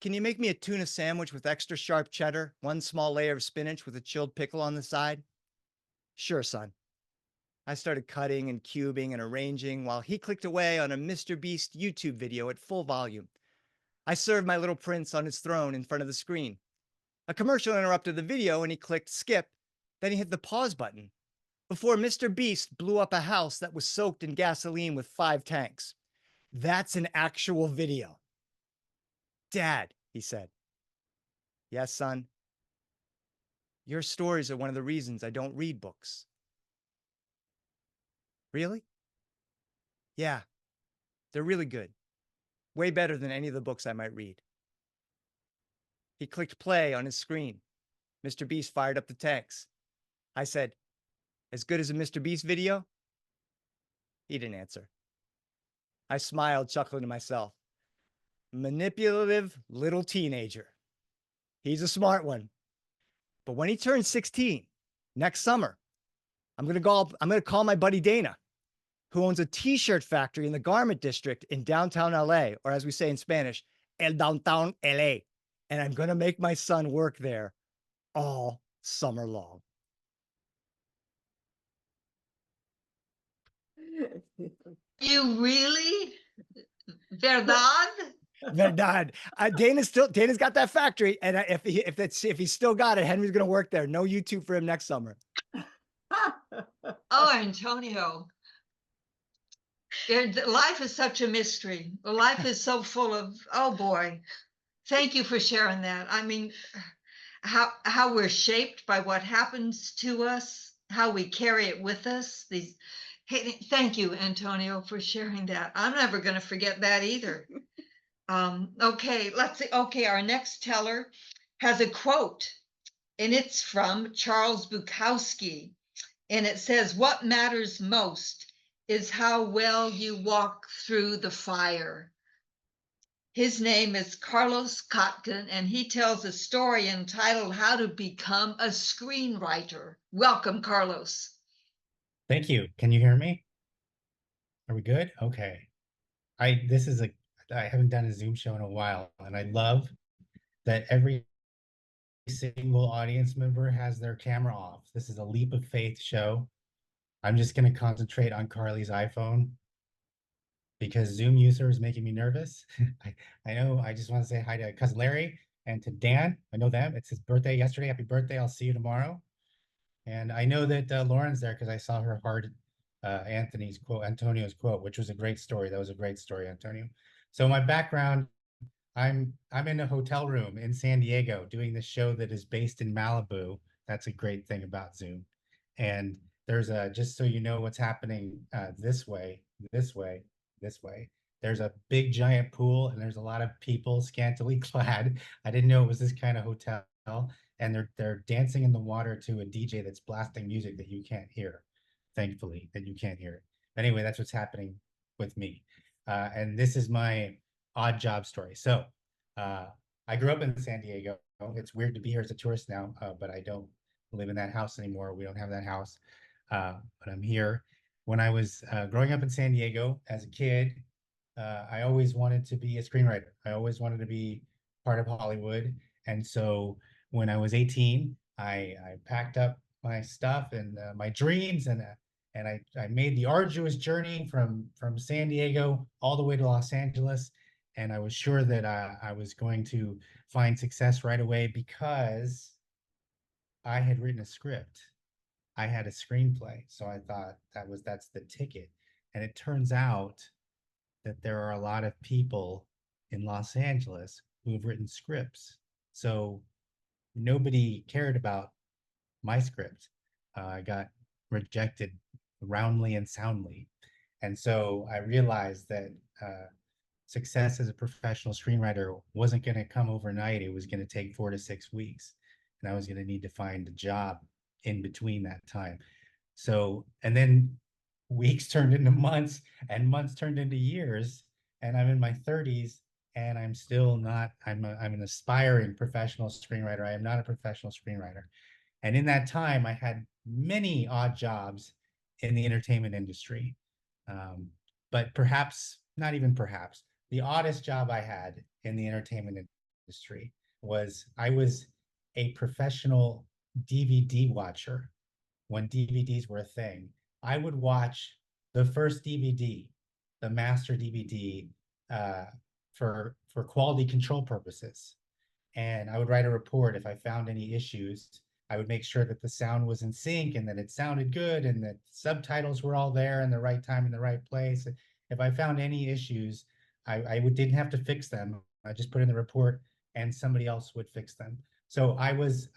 "Can you make me a tuna sandwich with extra sharp cheddar, 1 small layer of spinach with a chilled pickle on the side?" "Sure, son." I started cutting and cubing and arranging while he clicked away on a Mr. Beast YouTube video at full volume. I served my little prince on his throne in front of the screen. A commercial interrupted the video and he clicked skip. Then he hit the pause button before Mr. Beast blew up a house that was soaked in gasoline with 5 tanks. "That's an actual video." "Dad," he said. "Yes, son?" "Your stories are one of the reasons I don't read books." "Really?" "Yeah, they're really good. Way better than any of the books I might read." He clicked play on his screen. Mr. Beast fired up the tanks. I said, "As good as a Mr. Beast video?" He didn't answer. I smiled, chuckling to myself. Manipulative little teenager. He's a smart one. But when he turns 16 next summer, I'm going to call my buddy Dana, who owns a t-shirt factory in the garment district in downtown LA, or as we say in Spanish, el downtown LA. And I'm going to make my son work there all summer long. You really? Verdad? Verdad. Dana's got that factory, and if he's still got it, Henry's gonna work there. No YouTube for him next summer. Oh, Antonio. Life is such a mystery. Life is so full of, oh boy. Thank you for sharing that. I mean, how we're shaped by what happens to us, how we carry it with us. Hey, thank you, Antonio, for sharing that. I'm never going to forget that either. Okay, let's see. Okay, our next teller has a quote, and it's from Charles Bukowski, and it says, "What matters most is how well you walk through the fire." His name is Carlos Kotkin, and he tells a story entitled "How to Become a Screenwriter." Welcome, Carlos. Thank you. Can you hear me? Are we good? Okay. I haven't done a Zoom show in a while, and I love that every single audience member has their camera off. This is a leap of faith show. I'm just going to concentrate on Carly's iPhone because Zoom user is making me nervous. I know. I just want to say hi to cousin Larry and to Dan. I know them. It's his birthday yesterday. Happy birthday. I'll see you tomorrow. And I know that Lauren's there because I saw her heart Antonio's quote, which was a great story. That was a great story, Antonio. So my background, I'm in a hotel room in San Diego doing this show that is based in Malibu. That's a great thing about Zoom. And there's just so you know what's happening this way. There's a big giant pool and there's a lot of people scantily clad. I didn't know it was this kind of hotel. And they're dancing in the water to a DJ that's blasting music that you can't hear. Thankfully, that you can't hear it. Anyway, that's what's happening with me. And this is my odd job story. So I grew up in San Diego. It's weird to be here as a tourist now, but I don't live in that house anymore. We don't have that house, but I'm here. When I was growing up in San Diego as a kid, I always wanted to be a screenwriter. I always wanted to be part of Hollywood. And so when I was 18, I packed up my stuff and my dreams, and I made the arduous journey from San Diego all the way to Los Angeles. And I was sure that I was going to find success right away because I had written a script. I had a screenplay. So I thought that's the ticket. And it turns out that there are a lot of people in Los Angeles who have written scripts. So nobody cared about my script. I got rejected roundly and soundly. And so I realized that success as a professional screenwriter wasn't going to come overnight. It was going to take 4 to 6 weeks. And I was going to need to find a job in between that time. So, and then weeks turned into months and months turned into years. And I'm in my 30s and I'm still not, I'm an aspiring professional screenwriter. I am not a professional screenwriter. And in that time, I had many odd jobs in the entertainment industry. But perhaps, not even perhaps, the oddest job I had in the entertainment industry was I was a professional DVD watcher when DVDs were a thing. I would watch the first DVD, the master DVD, for quality control purposes. And I would write a report if I found any issues. I would make sure that the sound was in sync and that it sounded good and that subtitles were all there in the right time in the right place. If I found any issues, I didn't have to fix them. I just put in the report and somebody else would fix them. So I was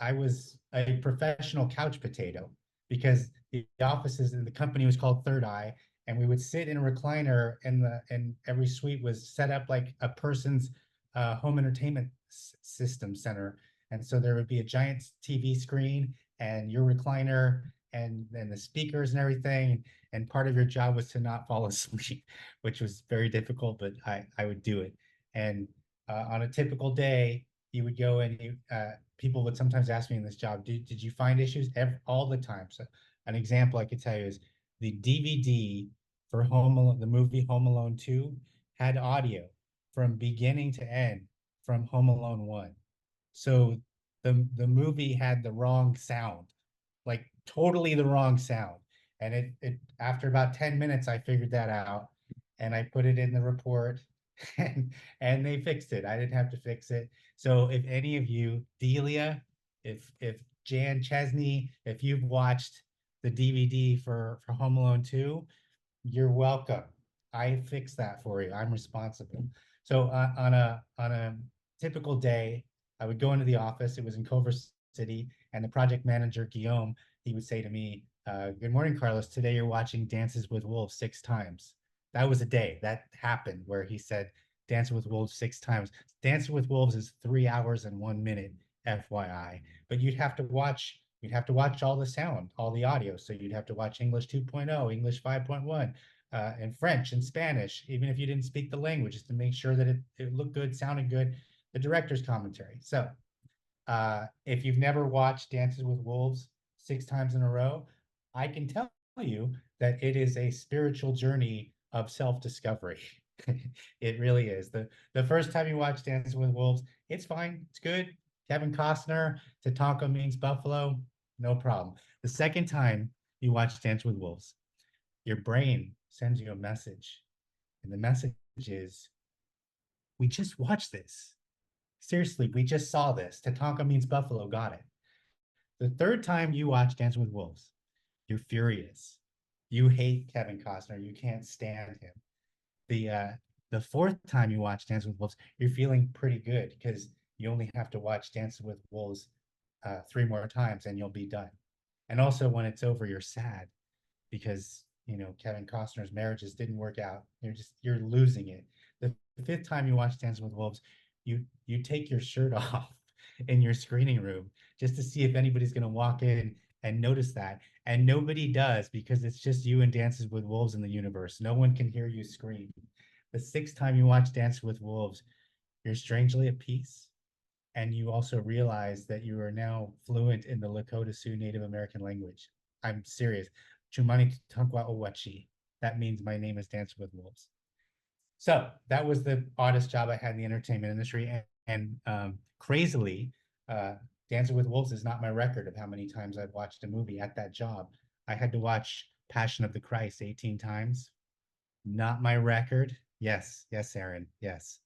a professional couch potato because the offices in the company was called Third Eye, and we would sit in a recliner, and every suite was set up like a person's home entertainment system center. And so there would be a giant TV screen and your recliner and the speakers and everything. And part of your job was to not fall asleep, which was very difficult, but I would do it. And on a typical day, you would go and people would sometimes ask me in this job, did you find issues? All the time. So an example I could tell you is the DVD for the movie Home Alone 2 had audio from beginning to end from Home Alone 1. So the movie had the wrong sound, like totally the wrong sound. And it after about 10 minutes, I figured that out and I put it in the report and they fixed it. I didn't have to fix it. So if any of you, Delia, if Jan Chesney, if you've watched the DVD for Home Alone 2, you're welcome. I fixed that for you. I'm responsible. So on a typical day, I would go into the office. It was in Culver City, and the project manager, Guillaume, he would say to me, "Good morning, Carlos. Today you're watching Dances with Wolves 6 times." That was a day that happened where he said, "Dancing with Wolves 6 times." Dancing with Wolves is 3 hours and 1 minute, FYI. But you'd have to watch all the sound, all the audio. So you'd have to watch English 2.0, English 5.1, and French and Spanish, even if you didn't speak the language, just to make sure that it looked good, sounded good, the director's commentary. So if you've never watched Dances with Wolves 6 times in a row, I can tell you that it is a spiritual journey of self-discovery. It really is. The first time you watch Dances with Wolves, it's fine. It's good. Kevin Costner, Tatanka means buffalo, no problem. The second time you watch Dance with Wolves, your brain sends you a message. And the message is, we just watched this. Seriously, we just saw this. Tatanka means buffalo, got it. The third time you watch Dancing with Wolves, you're furious. You hate Kevin Costner. You can't stand him. The fourth time you watch Dancing with Wolves, you're feeling pretty good because you only have to watch Dancing with Wolves 3 more times and you'll be done. And also when it's over, you're sad because Kevin Costner's marriages didn't work out. You're losing it. The fifth time you watch Dancing with Wolves, you take your shirt off in your screening room just to see if anybody's going to walk in and notice that. And nobody does because it's just you and Dances with Wolves in the universe. No one can hear you scream. The sixth time you watch Dances with Wolves, you're strangely at peace. And you also realize that you are now fluent in the Lakota Sioux Native American language. I'm serious. Chumani Tankwa Owachi. That means my name is Dancing with Wolves. So that was the oddest job I had in the entertainment industry. And crazily, Dancing with Wolves is not my record of how many times I've watched a movie at that job. I had to watch Passion of the Christ 18 times. Not my record. Yes, Aaron. Yes.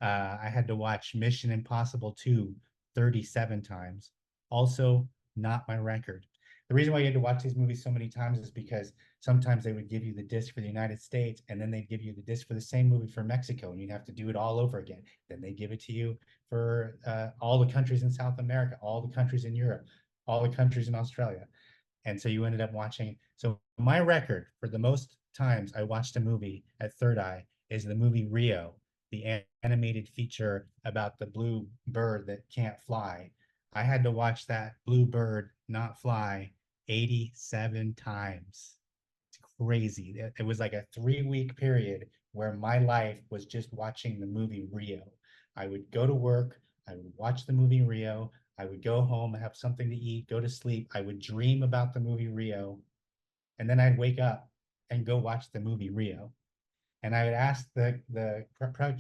I had to watch Mission Impossible 2 37 times. Also, not my record. The reason why you had to watch these movies so many times is because sometimes they would give you the disc for the United States, and then they'd give you the disc for the same movie for Mexico, and you'd have to do it all over again. Then they give it to you for all the countries in South America, all the countries in Europe, all the countries in Australia. And so you ended up watching. So my record for the most times I watched a movie at Third Eye is the movie Rio, the animated feature about the blue bird that can't fly. I had to watch that blue bird not fly 87 times. It's crazy. It was like a 3-week period where my life was just watching the movie Rio. I would go to work, I would watch the movie Rio, I would go home, have something to eat, go to sleep. I would dream about the movie Rio, and then I'd wake up and go watch the movie Rio. And I would ask the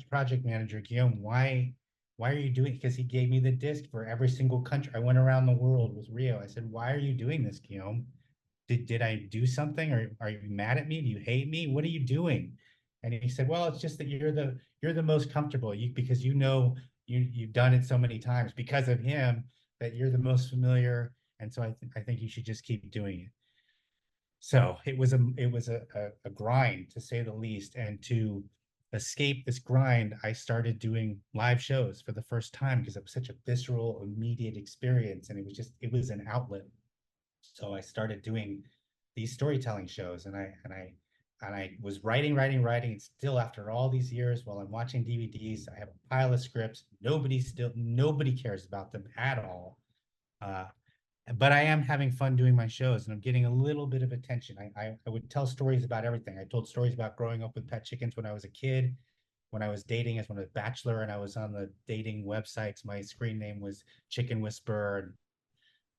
project manager, Guillaume, why are you doing? Because he gave me the disc for every single country. I went around the world with Rio. I said, why are you doing this, Guillaume? Did I do something, or are you mad at me? Do you hate me? What are you doing? And he said, well, it's just that you're the most comfortable, because you've done it so many times because of him, that you're the most familiar. And so I think you should just keep doing it. So it was a grind, to say the least. And to escape this grind, I started doing live shows for the first time, because it was such a visceral, immediate experience, and it was an outlet. So I started doing these storytelling shows, and I was writing, and still, after all these years, while I'm watching DVDs, I have a pile of scripts. Nobody cares about them at all. But I am having fun doing my shows, and I'm getting a little bit of attention. I would tell stories about everything. I told stories about growing up with pet chickens when I was a kid, when I was dating as a bachelor, and I was on the dating websites. My screen name was Chicken Whisperer,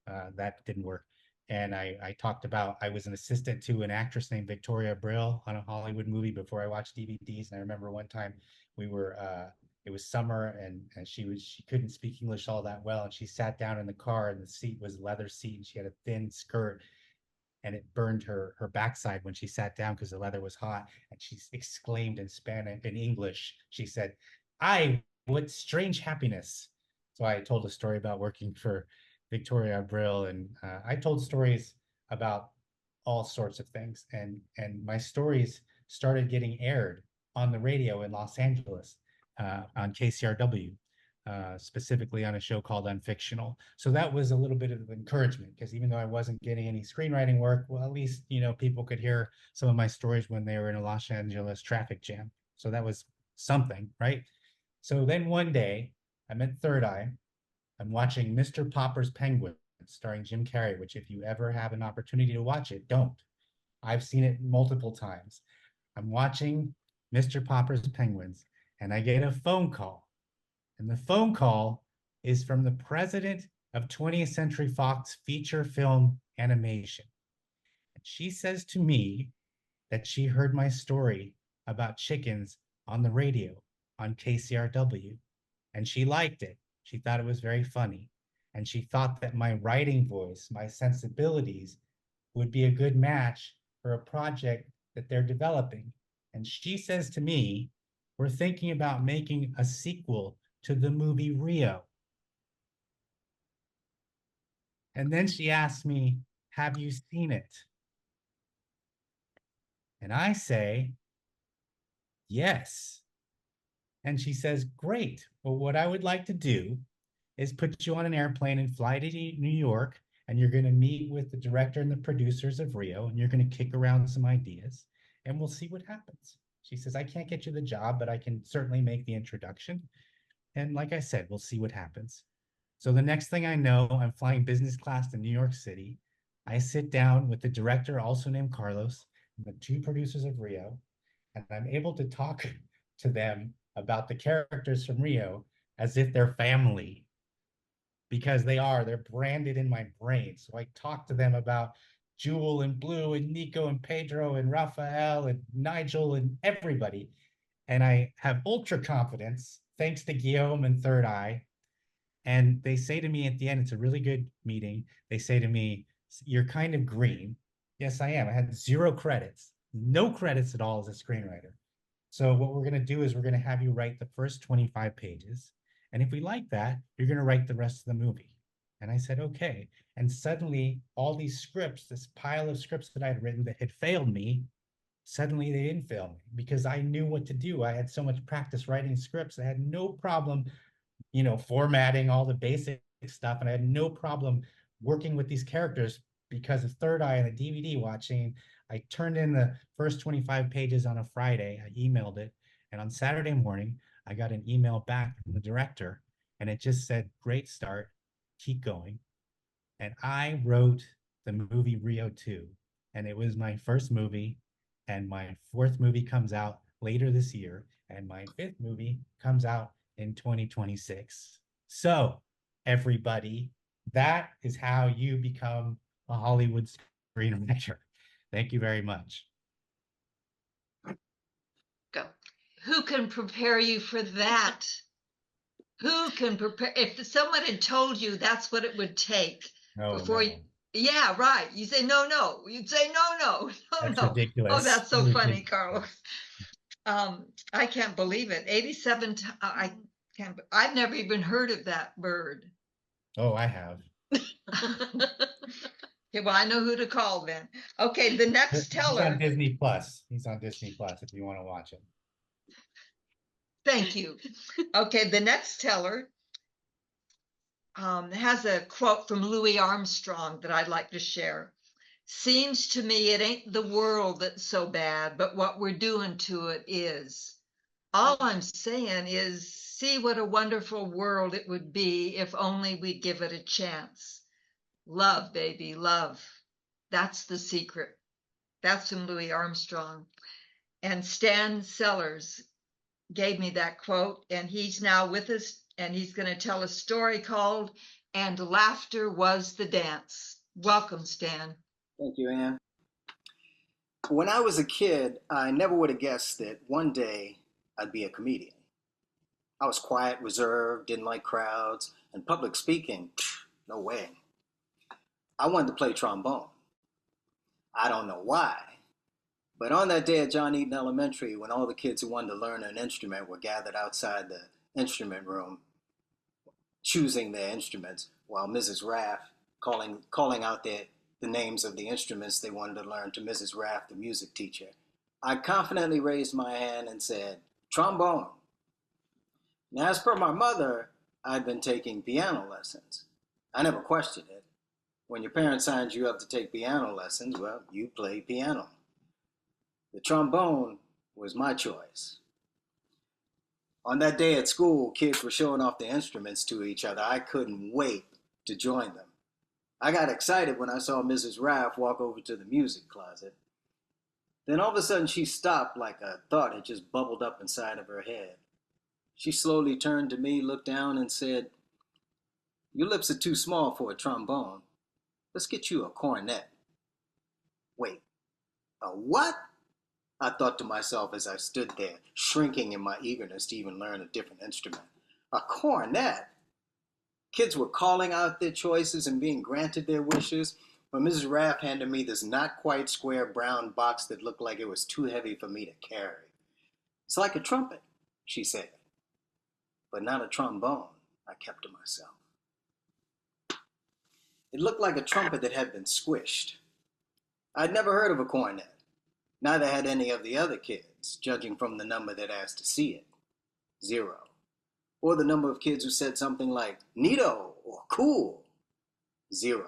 and that didn't work. And I talked about, I was an assistant to an actress named Victoria Brill on a Hollywood movie before I watched DVDs. And I remember one time it was summer, and she couldn't speak English all that well. And she sat down in the car, and the seat was a leather seat, and she had a thin skirt, and it burned her backside when she sat down because the leather was hot. And she exclaimed in Spanish, in English, she said, what strange happiness. So I told a story about working for Victoria Brill, and I told stories about all sorts of things, and my stories started getting aired on the radio in Los Angeles, on KCRW, specifically on a show called Unfictional. So that was a little bit of encouragement, because even though I wasn't getting any screenwriting work, well, at least people could hear some of my stories when they were in a Los Angeles traffic jam. So that was something, right? So then one day, I'm at Third Eye. I'm watching Mr. Popper's Penguins, starring Jim Carrey, which, if you ever have an opportunity to watch it, don't. I've seen it multiple times. I'm watching Mr. Popper's Penguins, and I get a phone call. And the phone call is from the president of 20th Century Fox feature film animation. And she says to me that she heard my story about chickens on the radio on KCRW, and she liked it. She thought it was very funny. And she thought that my writing voice, my sensibilities, would be a good match for a project that they're developing. And she says to me, we're thinking about making a sequel to the movie Rio. And then she asked me, have you seen it? And I say, yes. And she says, great. Well, what I would like to do is put you on an airplane and fly to New York, and you're going to meet with the director and the producers of Rio, and you're going to kick around some ideas, and we'll see what happens. She says, I can't get you the job, but I can certainly make the introduction. And like I said, we'll see what happens. So the next thing I know, I'm flying business class to New York City. I sit down with the director, also named Carlos, and the 2 producers of Rio, and I'm able to talk to them about the characters from Rio as if they're family, because they're branded in my brain. So I talk to them about Jewel and Blue and Nico and Pedro and Rafael and Nigel and everybody. and I have ultra confidence thanks to Guillaume and Third Eye. And they say to me at the end, it's a really good meeting. They say to me, you're kind of green. Yes, I am. I had 0 credits, no credits at all as a screenwriter. So what we're going to do is we're going to have you write the first 25 pages. And if we like that, you're going to write the rest of the movie. And I said, okay. And suddenly all these scripts, this pile of scripts that I had written that had failed me, suddenly they didn't fail me because I knew what to do. I had so much practice writing scripts. I had no problem, formatting all the basic stuff. And I had no problem working with these characters because of Third Eye and the DVD watching. I turned in the first 25 pages on a Friday. I emailed it. And on Saturday morning, I got an email back from the director and it just said, great start, keep going. And I wrote the movie Rio 2. And it was my first movie. And my 4th movie comes out later this year. And my 5th movie comes out in 2026. So, everybody, that is how you become a Hollywood screenwriter. Thank you very much. Go. Who can prepare you for that? Who can prepare? If someone had told you that's what it would take before you, yeah, right. You say, no. You'd say, no. That's ridiculous. Oh, that's so funny, Ridiculous. Carlos. I can't believe it. 87, I've never even heard of that bird. Oh, I have. Okay, well, I know who to call then. Okay, the next teller. He's on Disney Plus. He's on Disney Plus if you want to watch it. Thank you. Okay, the next teller has a quote from Louis Armstrong that I'd like to share. Seems to me it ain't the world that's so bad, but what we're doing to it is. All I'm saying is, see what a wonderful world it would be if only we'd give it a chance. Love, baby, love. That's the secret. That's from Louis Armstrong. And Stan Sellers gave me that quote, and he's now with us, and he's going to tell a story called And Laughter Was the Dance. Welcome, Stan. Thank you, Anne. When I was a kid, I never would have guessed that one day I'd be a comedian. I was quiet, reserved, didn't like crowds, and public speaking, no way. I wanted to play trombone. I don't know why, but on that day at John Eaton Elementary, when all the kids who wanted to learn an instrument were gathered outside the instrument room, choosing their instruments, while Mrs. Raff calling out the names of the instruments they wanted to learn to Mrs. Raff, the music teacher, I confidently raised my hand and said, trombone. Now, as per my mother, I'd been taking piano lessons. I never questioned it. When your parents signed you up to take piano lessons, well, you play piano. The trombone was my choice. On that day at school, kids were showing off their instruments to each other. I couldn't wait to join them. I got excited when I saw Mrs. Raff walk over to the music closet. Then all of a sudden she stopped like a thought had just bubbled up inside of her head. She slowly turned to me, looked down and said, your lips are too small for a trombone. Let's get you a cornet. Wait, a what? I thought to myself as I stood there, shrinking in my eagerness to even learn a different instrument. A cornet? Kids were calling out their choices and being granted their wishes when Mrs. Raff handed me this not quite square brown box that looked like it was too heavy for me to carry. It's like a trumpet, she said, but not a trombone, I kept to myself. It looked like a trumpet that had been squished. I'd never heard of a cornet. Neither had any of the other kids, judging from the number that asked to see it. 0. Or the number of kids who said something like, neato or cool. 0.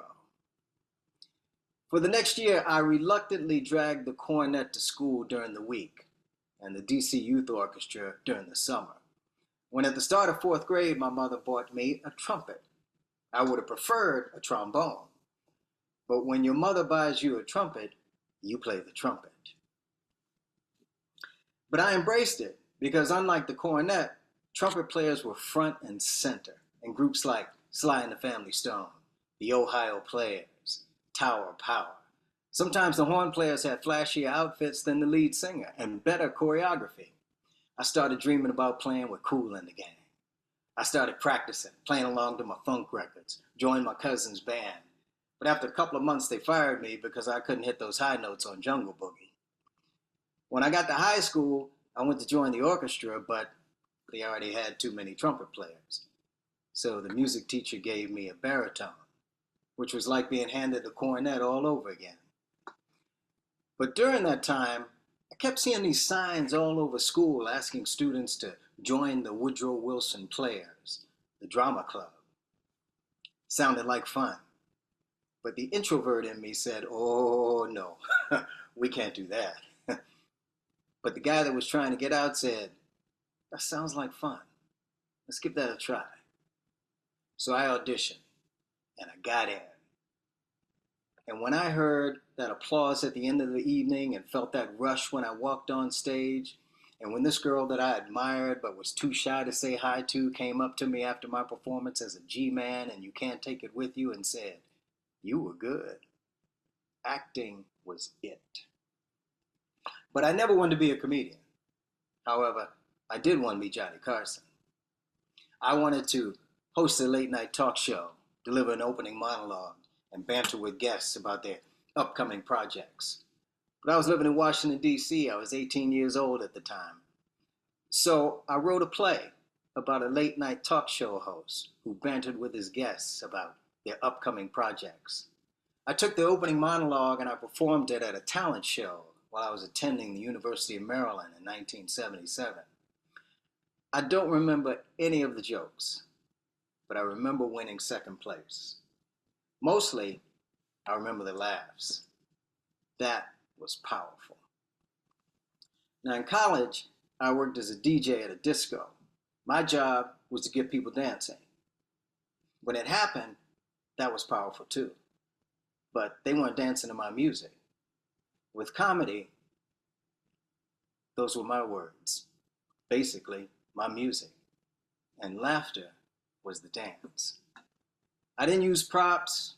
For the next year, I reluctantly dragged the cornet to school during the week and the DC Youth Orchestra during the summer. When at the start of 4th grade, my mother bought me a trumpet. I would have preferred a trombone. But when your mother buys you a trumpet, you play the trumpet. But I embraced it because unlike the cornet, trumpet players were front and center in groups like Sly and the Family Stone, the Ohio Players, Tower Power. Sometimes the horn players had flashier outfits than the lead singer and better choreography. I started dreaming about playing with GOOOO in the gang. I started practicing, playing along to my funk records, joined my cousin's band. But after a couple of months, they fired me because I couldn't hit those high notes on Jungle Boogie. When I got to high school, I went to join the orchestra, but they already had too many trumpet players. So the music teacher gave me a baritone, which was like being handed the cornet all over again. But during that time, I kept seeing these signs all over school asking students to join the Woodrow Wilson Players, the drama club. Sounded like fun. But the introvert in me said, oh no, we can't do that. But the guy that was trying to get out said, that sounds like fun. Let's give that a try. So I auditioned and I got in. And when I heard that applause at the end of the evening and felt that rush when I walked on stage, and when this girl that I admired but was too shy to say hi to came up to me after my performance as a G-man and you can't take it with you and said, you were good. Acting was it. But I never wanted to be a comedian. However, I did want to be Johnny Carson. I wanted to host a late night talk show, deliver an opening monologue, and banter with guests about their upcoming projects. But I was living in Washington, D.C. I was 18 years old at the time. So I wrote a play about a late night talk show host who bantered with his guests about their upcoming projects. I took the opening monologue and I performed it at a talent show while I was attending the University of Maryland in 1977. I don't remember any of the jokes, but I remember winning second place. Mostly, I remember the laughs. That was powerful. Now in college, I worked as a DJ at a disco. My job was to get people dancing. When it happened, that was powerful too. But they weren't dancing to my music. With comedy, those were my words. Basically, my music. And laughter was the dance. I didn't use props,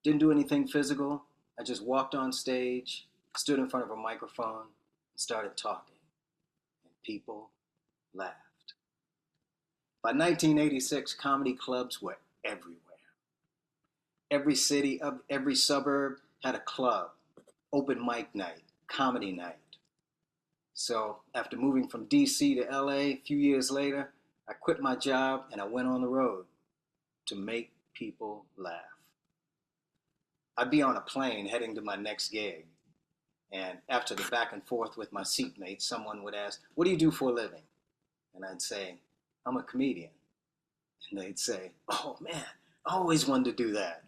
didn't do anything physical. I just walked on stage, stood in front of a microphone, and started talking. And people laughed. By 1986, comedy clubs were everywhere. Every city, every suburb had a club, open mic night, comedy night. So after moving from DC to LA a few years later, I quit my job and I went on the road to make people laugh. I'd be on a plane heading to my next gig. And after the back and forth with my seatmates, someone would ask, what do you do for a living? And I'd say, I'm a comedian. And they'd say, oh man, I always wanted to do that.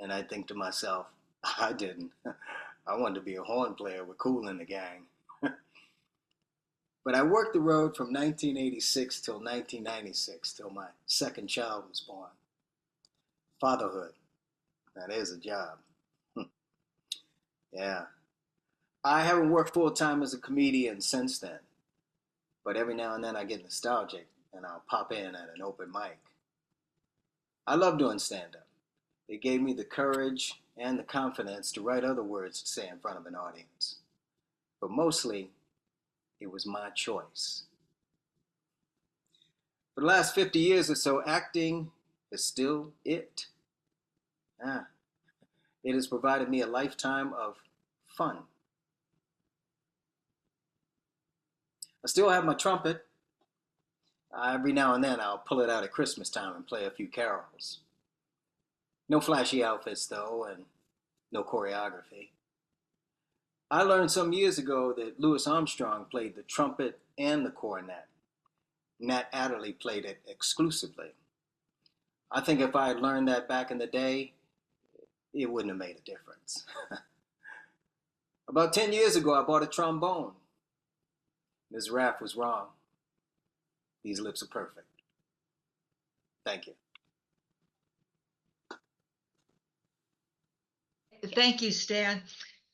And I'd think to myself, I didn't. I wanted to be a horn player with GOOOO in the gang. But I worked the road from 1986 till 1996, till my second child was born. Fatherhood, that is a job. Yeah. I haven't worked full-time as a comedian since then, but every now and then I get nostalgic and I'll pop in at an open mic. I love doing stand-up. It gave me the courage and the confidence to write other words to say in front of an audience. But mostly, it was my choice. For the last 50 years or so, acting is still it. It has provided me a lifetime of fun. I still have my trumpet. Every now and then I'll pull it out at Christmas time and play a few carols. No flashy outfits though, and no choreography. I learned some years ago that Louis Armstrong played the trumpet and the cornet. Nat Adderley played it exclusively. I think if I had learned that back in the day, it wouldn't have made a difference. About 10 years ago, I bought a trombone. Ms. Raff was wrong. These lips are perfect. Thank you. Thank you, Stan.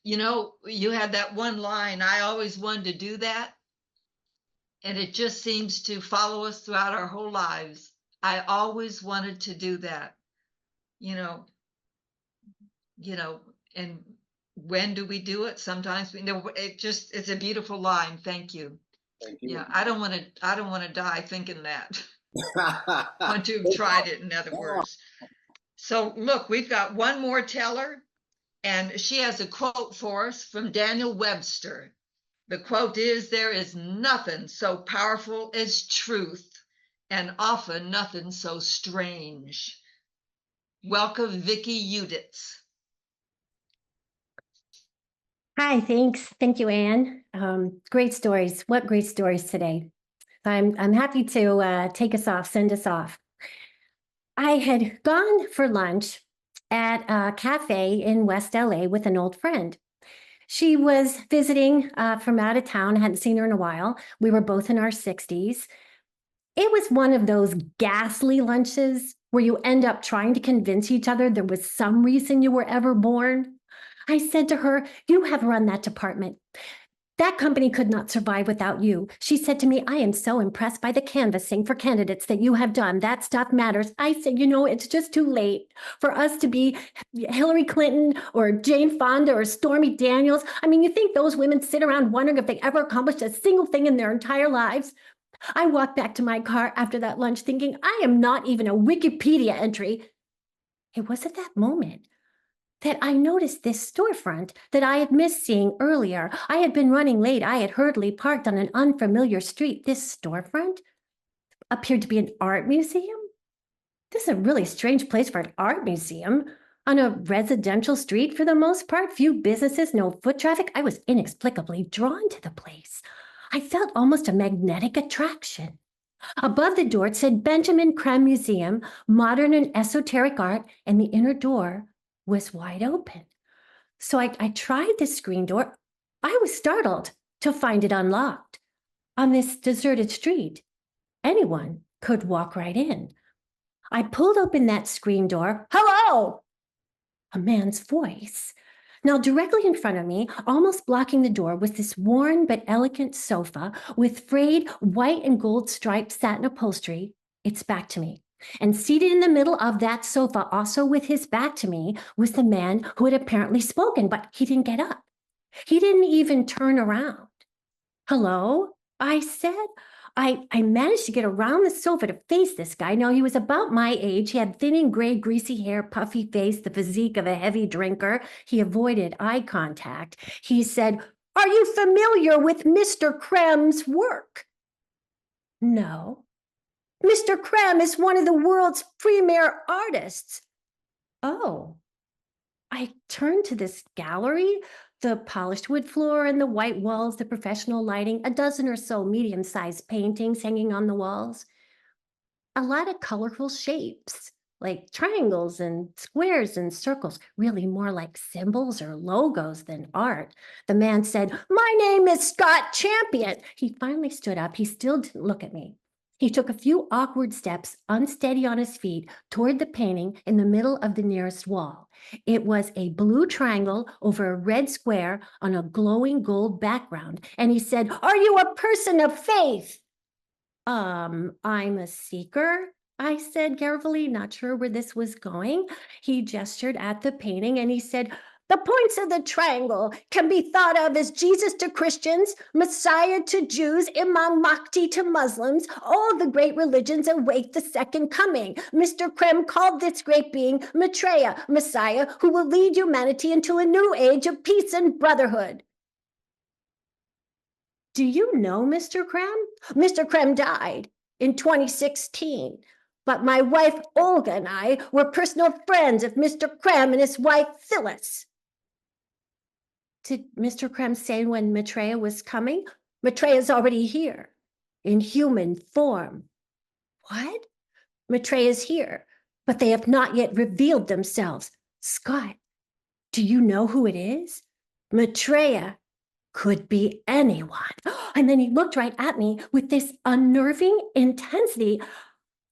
You know, you had that one line, I always wanted to do that. And it just seems to follow us throughout our whole lives. I always wanted to do that. You know, and when do we do it? Sometimes we know it's a beautiful line. Thank you. Thank you. Yeah, I don't want to die thinking that. Want to have tried it, in other words. So look, we've got one more teller, and she has a quote for us from Daniel Webster. The quote is, "There is nothing so powerful as truth, and often nothing so strange." Welcome, Vicky Uditz. Hi, thanks. Thank you, Anne. Great stories. What great stories today. I'm happy to take us off, send us off. I had gone for lunch at a cafe in West LA with an old friend. She was visiting from out of town, hadn't seen her in a while. We were both in our 60s. It was one of those ghastly lunches where you end up trying to convince each other there was some reason you were ever born. I said to her, "You have run that department. That company could not survive without you." She said to me, "I am so impressed by the canvassing for candidates that you have done. That stuff matters." I said, it's just too late for us to be Hillary Clinton or Jane Fonda or Stormy Daniels. I mean, you think those women sit around wondering if they ever accomplished a single thing in their entire lives? I walked back to my car after that lunch thinking, I am not even a Wikipedia entry. It was at that moment that I noticed this storefront that I had missed seeing earlier. I had been running late. I had hurriedly parked on an unfamiliar street. This storefront appeared to be an art museum. This is a really strange place for an art museum. On a residential street for the most part, few businesses, no foot traffic. I was inexplicably drawn to the place. I felt almost a magnetic attraction. Above the door it said Benjamin Creme Museum, Modern and Esoteric Art, and the inner door was wide open. So I tried the screen door. I was startled to find it unlocked. On this deserted street, anyone could walk right in. I pulled open that screen door. "Hello!" A man's voice. Now, directly in front of me, almost blocking the door, was this worn but elegant sofa with frayed white and gold striped satin upholstery, its back to me. And seated in the middle of that sofa, also with his back to me, was the man who had apparently spoken, but he didn't get up. He didn't even turn around. "Hello?" I said. I managed to get around the sofa to face this guy. Now, he was about my age. He had thin and gray, greasy hair, puffy face, the physique of a heavy drinker. He avoided eye contact. He said, "Are you familiar with Mr. Creme's work?" "No." "Mr. Creme is one of the world's premier artists." "Oh." I turned to this gallery, the polished wood floor and the white walls, the professional lighting, a dozen or so medium-sized paintings hanging on the walls. A lot of colorful shapes, like triangles and squares and circles, really more like symbols or logos than art. The man said, "My name is Scott Champion." He finally stood up. He still didn't look at me. He took a few awkward steps, unsteady on his feet, toward the painting in the middle of the nearest wall. It was a blue triangle over a red square on a glowing gold background. And he said, "Are you a person of faith?" I'm a seeker," I said carefully, not sure where this was going. He gestured at the painting and he said, "The points of the triangle can be thought of as Jesus to Christians, Messiah to Jews, Imam Mahdi to Muslims. All the great religions await the second coming. Mr. Creme called this great being Maitreya, Messiah, who will lead humanity into a new age of peace and brotherhood." "Do you know Mr. Creme?" "Mr. Creme died in 2016, but my wife Olga and I were personal friends of Mr. Creme and his wife Phyllis." "Did Mr. Creme say when Maitreya was coming?" "Maitreya's already here, in human form." "What?" "Maitreya's here, but they have not yet revealed themselves." "Scott, do you know who it is?" "Maitreya could be anyone." And then he looked right at me with this unnerving intensity.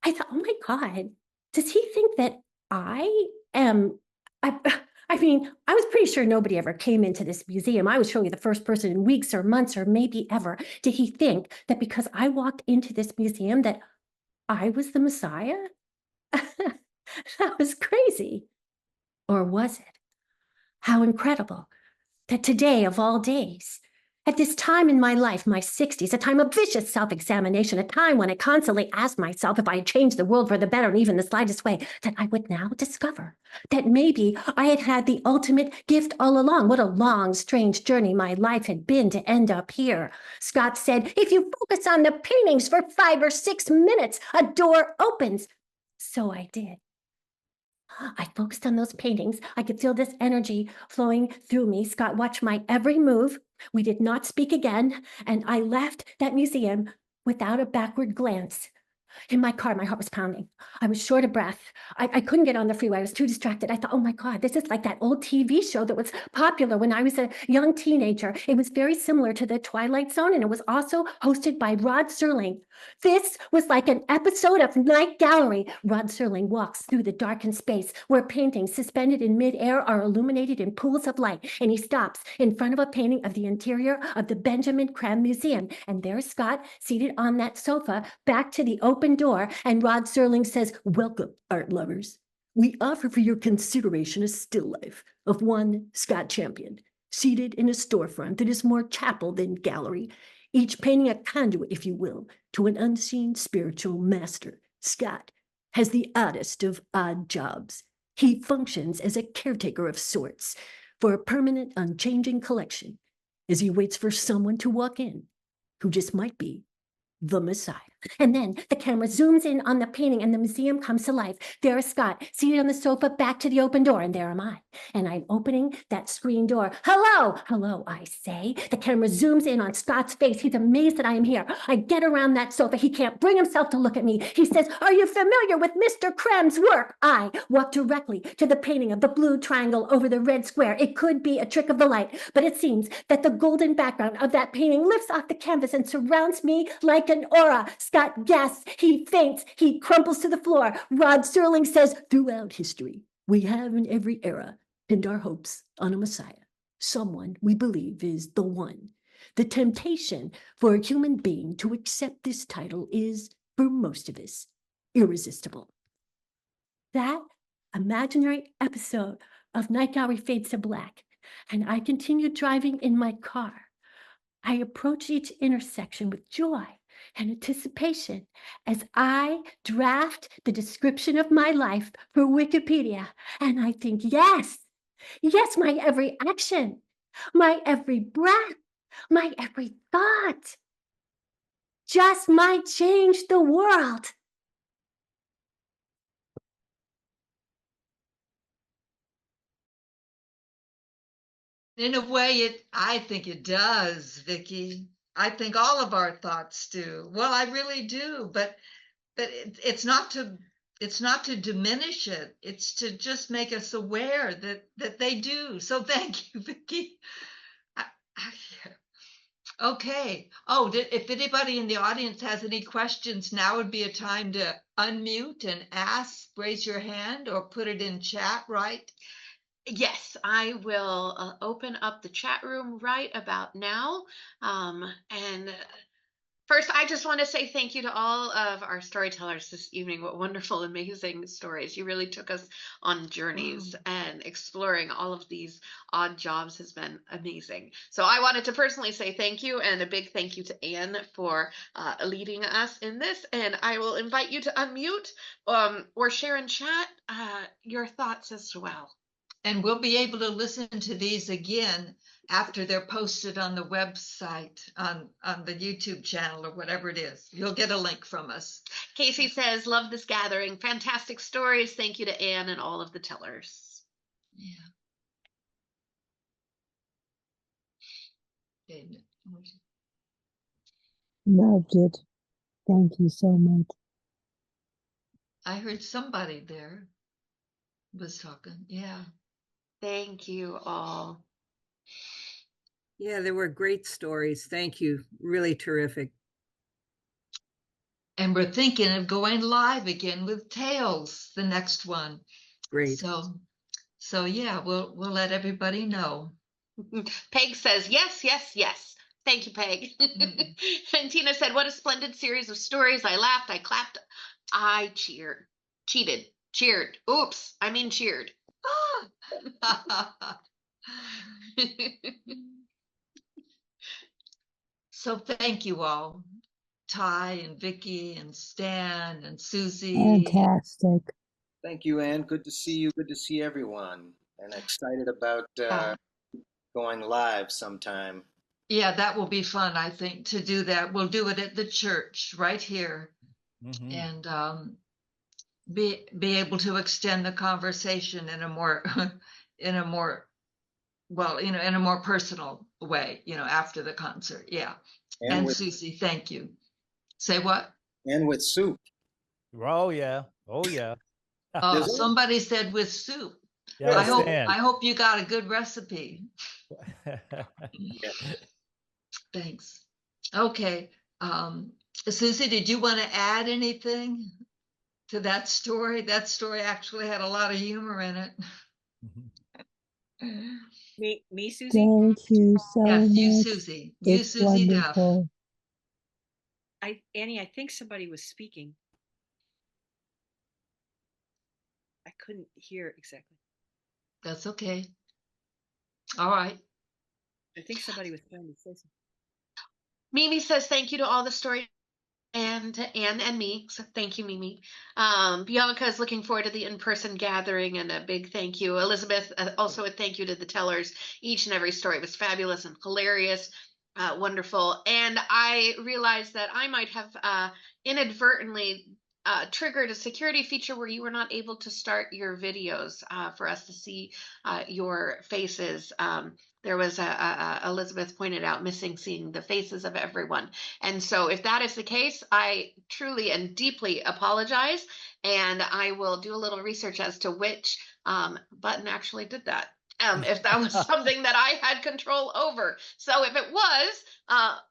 I thought, oh my God, does he think that I am? I mean, I was pretty sure nobody ever came into this museum. I was surely the first person in weeks or months or maybe ever. Did he think that because I walked into this museum that I was the Messiah? That was crazy. Or was it? How incredible that today of all days, At this time in my life, my 60s, a time of vicious self-examination, a time when I constantly asked myself if I had changed the world for the better in even the slightest way, that I would now discover that maybe I had had the ultimate gift all along. What a long, strange journey my life had been to end up here. Scott said, if you focus on the paintings for 5 or 6 minutes, a door opens. So I did. I focused on those paintings. I could feel this energy flowing through me. Scott watched my every move. We did not speak again, and I left that museum without a backward glance. In my car, my heart was pounding. I was short of breath. I couldn't get on the freeway. I was too distracted. I thought, oh my God, this is like that old TV show that was popular when I was a young teenager. It was very similar to The Twilight Zone, and it was also hosted by Rod Serling. This was like an episode of Night Gallery. Rod Serling walks through the darkened space where paintings suspended in midair are illuminated in pools of light, and he stops in front of a painting of the interior of the Benjamin Creme Museum. And there's Scott seated on that sofa, back to the open door, and Rod Serling says, welcome, art lovers. We offer for your consideration a still life of one Scott Champion, seated in a storefront that is more chapel than gallery, each painting a conduit, if you will, to an unseen spiritual master. Scott has the oddest of odd jobs. He functions as a caretaker of sorts for a permanent, unchanging collection as he waits for someone to walk in who just might be the Messiah. And then the camera zooms in on the painting and the museum comes to life. There is Scott, seated on the sofa, back to the open door, and there am I. And I'm opening that screen door. Hello, hello, I say. The camera zooms in on Scott's face. He's amazed that I am here. I get around that sofa. He can't bring himself to look at me. He says, are you familiar with Mr. Creme's work? I walk directly to the painting of the blue triangle over the red square. It could be a trick of the light, but it seems that the golden background of that painting lifts off the canvas and surrounds me like an aura. Scott gasps, he faints, he crumples to the floor. Rod Serling says, throughout history, we have in every era pinned our hopes on a Messiah, someone we believe is the one. The temptation for a human being to accept this title is, for most of us, irresistible. That imaginary episode of Night Gallery fades to black, and I continue driving in my car. I approach each intersection with joy and anticipation as I draft the description of my life for Wikipedia. And I think, yes, my every action, my every breath, my every thought just might change the world. In a way, I think it does, Vicki. I think all of our thoughts do. Well, I really do, but it's not to diminish it. It's to just make us aware that they do. So thank you, Vicki. Okay. Oh, if anybody in the audience has any questions, now would be a time to unmute and ask, raise your hand or put it in chat, right? Yes, I will open up the chat room right about now. And first, I just want to say thank you to all of our storytellers this evening. What wonderful, amazing stories. You really took us on journeys, and exploring all of these odd jobs has been amazing. So I wanted to personally say thank you, and a big thank you to Anne for leading us in this. And I will invite you to unmute or share in chat your thoughts as well. And we'll be able to listen to these again after they're posted on the website, on the YouTube channel or whatever it is. You'll get a link from us. Casey says, love this gathering. Fantastic stories. Thank you to Anne and all of the tellers. Yeah. Loved it. Thank you so much. I heard somebody there was talking. Yeah. Thank you all. Yeah, there were great stories. Thank you. Really terrific. And we're thinking of going live again with Tales, the next one. Great. So yeah, we'll let everybody know. Peg says, yes, yes, yes. Thank you, Peg. And Tina said, what a splendid series of stories. I laughed, I clapped, I cheered. Oops, I mean cheered. So thank you all, Ty and Vicky and Stan and Susie. Fantastic. Thank you, Ann. Good to see you. Good to see everyone. And excited about going live sometime. Yeah, that will be fun, I think, to do that. We'll do it at the church right here, and be able to extend the conversation in a more in a more in a more personal way, after the concert. Yeah. And Susie, thank you. Say what? And with soup. Oh yeah. Oh yeah. Somebody said with soup. Yeah, I hope you got a good recipe. Thanks. Okay. Susie, did you want to add anything to that story? That story actually had a lot of humor in it. Me, Susie? Thank you so yes, much. you, Susie. You, It's Susie wonderful. Duff. Annie, I think somebody was speaking. I couldn't hear exactly. That's okay. All right. I think somebody was trying to say something. Mimi says thank you to all the story and Anne and me. So thank you, Mimi. Bianca is looking forward to the in-person gathering, and a big thank you. Elizabeth, also a thank you to the tellers. Each and every story was fabulous and hilarious. Wonderful. And I realized that I might have inadvertently triggered a security feature where you were not able to start your videos for us to see your faces. There was Elizabeth pointed out missing seeing the faces of everyone. And so if that is the case, I truly and deeply apologize. And I will do a little research as to which button actually did that. If that was something that I had control over. So if it was,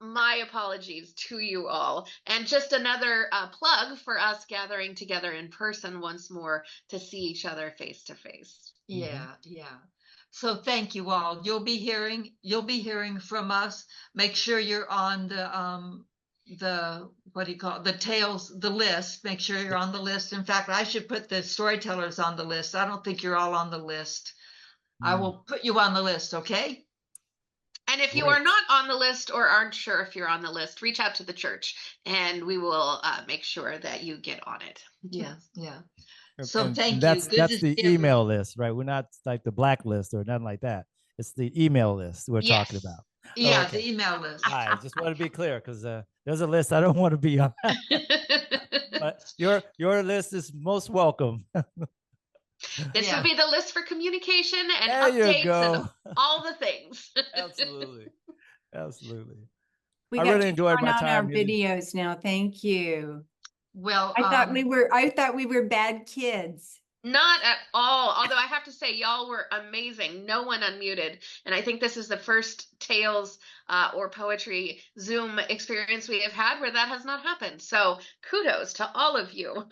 my apologies to you all. And just another plug for us gathering together in person once more to see each other face to face. Yeah, yeah. So thank you all. You'll be hearing from us. Make sure you're on the what do you call it? The list. Make sure you're on the list. In fact, I should put the storytellers on the list. I don't think you're all on the list. I will put you on the list, okay? And if you are not on the list or aren't sure if you're on the list, reach out to the church and we will make sure that you get on it. Yes, yeah. So and thank that's, you. That's the email list, right? We're not like the blacklist or nothing like that. It's the email list we're talking about. Yeah, okay. the email list. I just want to be clear because there's a list I don't want to be on. But your list is most welcome. This would be the list for communication and there updates and all the things. Absolutely. Absolutely. We I got really enjoyed my on our time. videos now. Thank you. Well, I thought we were bad kids. Not at all. Although I have to say, y'all were amazing. No one unmuted. And I think this is the first Tales or Poetry Zoom experience we have had where that has not happened. So kudos to all of you.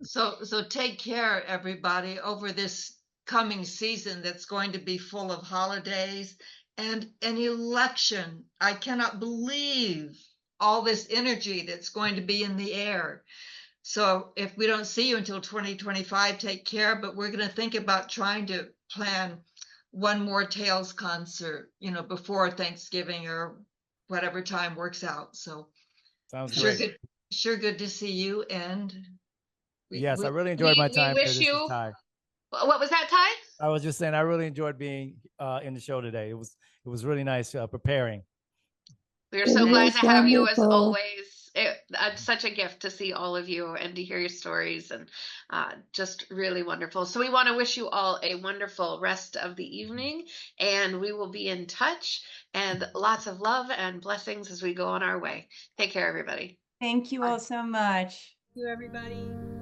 So take care, everybody, over this coming season that's going to be full of holidays and an election. I cannot believe all this energy that's going to be in the air. So if we don't see you until 2025, take care. But we're going to think about trying to plan one more Tales concert, before Thanksgiving or whatever time works out. So sounds great. Sure good to see you. And yes, I really enjoyed my time. We wish you. What was that, Ty? I was just saying I really enjoyed being in the show today. It was really nice preparing. We're so glad to have you as always. It's such a gift to see all of you and to hear your stories, and just really wonderful. So we want to wish you all a wonderful rest of the evening, and we will be in touch, and lots of love and blessings as we go on our way. Take care, everybody. Thank you all so much. Thank you, everybody.